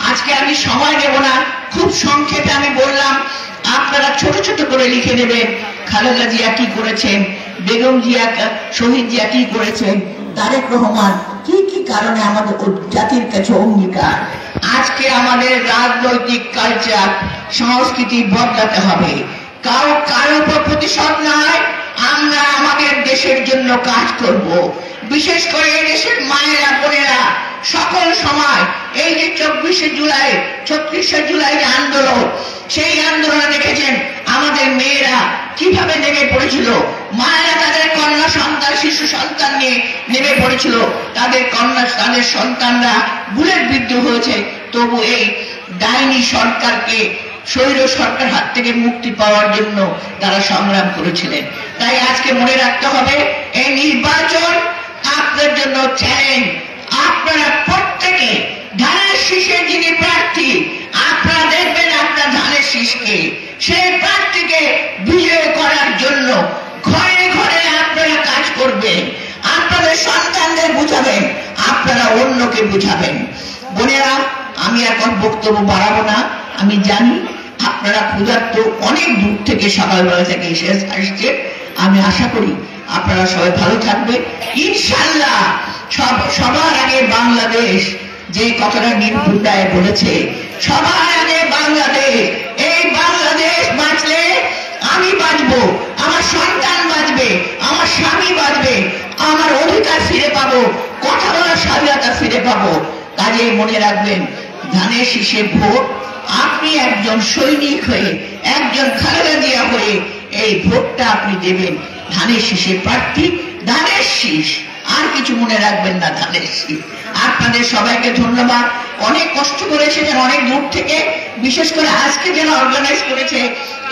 আজকে আমি সময় নেব না, খুব সংক্ষেপে আমি বললাম, আপনারা ছোট ছোট করে লিখে নেবেন খালেদা জিয়া কি করেছেন, বেগম জিয়া শহীদ জিয়া কি করেছেন, তারেক রহমান কি কি কারণে আমাদের জাতির কাছে অঙ্গীকার। আজকে আমাদের রাজনৈতিক কালচার সংস্কৃতি বদলাতে হবে। কারো উপর প্রতিশোধ নয়, আমরা আমাদের দেশের জন্য কাজ করব। বিশেষ করে দেশের মায়েরা বোনেরা সকল সময় এই যে 24শে জুলাই 36শে জুলাই যে আন্দোলন, সেই আন্দোলনে দেখেছেন আমাদের মেয়েরা কিভাবে নেমে পড়েছিল। মায়েরা তাদের কন্যা সন্তান শিশু সন্তান নিয়ে নেমে পড়েছিল, তাদের সন্তানরা বুলেট বিদ্ধ হয়েছে, তবু এই ডাইনি সরকারকে, স্বৈর সরকার হাত থেকে মুক্তি পাওয়ার জন্য তারা সংগ্রাম করেছিলেন। তাই আজকে মনে রাখতে হবে এই নির্বাচন আপনার জন্য চ্যালেঞ্জ। আপনারা প্রত্যেকে ধানের শীষের যিনি প্রার্থী, আপনারা দেখবেন আপনার ধানের শীষকে, সেই প্রার্থীকে বিজয় করার জন্য ঘরে ঘরে আপনারা কাজ করবেন, আপনাদের সন্তানদের বুঝাবেন, আপনারা অন্যকে বুঝাবেন। বোনেরা, আমি এখন বক্তব্য বাড়াবো না। আমি জানি আপনারা ক্ষুধার্ত, অনেক দূর থেকে সকালবেলা থেকে এসে আসছে। আমি আশা করি আপনারা সবাই ভালো থাকবেন ইনশাআল্লাহ। সবার আগে বাংলাদেশ, যে কথাটা নির্ভুটায় বলেছে, সবার আগে বাংলাদেশ। এই বাংলাদেশ বাঁচলে আমি বাঁচবো, আমার সন্তান বাঁচবে, আমার স্বামী বাঁচবে, আমার অধিকার ফিরে পাবো, কথা বলার স্বাধীনতা ফিরে পাবো। কাজেই মনে রাখবেন, ধানের শীষে ভোট, আপনি একজন সৈনিক হয়ে, একজন খালেদা জিয়া হয়ে এই ভোটটা আপনি দেবেন ধানের শীষের প্রার্থী, ধানের শীষ, আর কিছু মনে রাখবেন না, ধানের শীষ। আপনাদের সবাইকে ধন্যবাদ। অনেক কষ্ট করে এসেছেন অনেক দূর থেকে, বিশেষ করে আজকে যারা অর্গানাইজ করেছে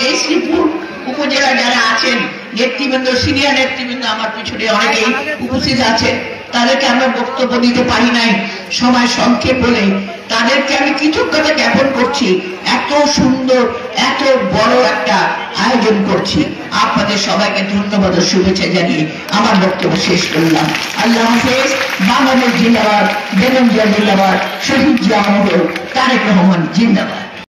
এই শ্রীপুর উপজেলা যারা আছেন নেতৃবৃন্দ, সিনিয়র নেতৃবৃন্দ আমার পিছনে অনেকেই উপস্থিত আছেন, তাদেরকে আমরা বক্তব্য দিতে পারি নাই সময় সংক্ষেপ বলে, তাদেরকে আমি কৃতজ্ঞতা জ্ঞাপন করছি। এত সুন্দর, এত বড় একটা আয়োজন করছি। আপনাদের সবাইকে ধন্যবাদ ও শুভেচ্ছা জানিয়ে আমার বক্তব্য শেষ করলাম। আল্লাহ হাফেজ। বাংলাদেশ জিন্দাবাদ, বেগম জিয়া জিন্দাবাদ, শহীদ জিয়া অমর, তারেক রহমান জিন্দাবাদ।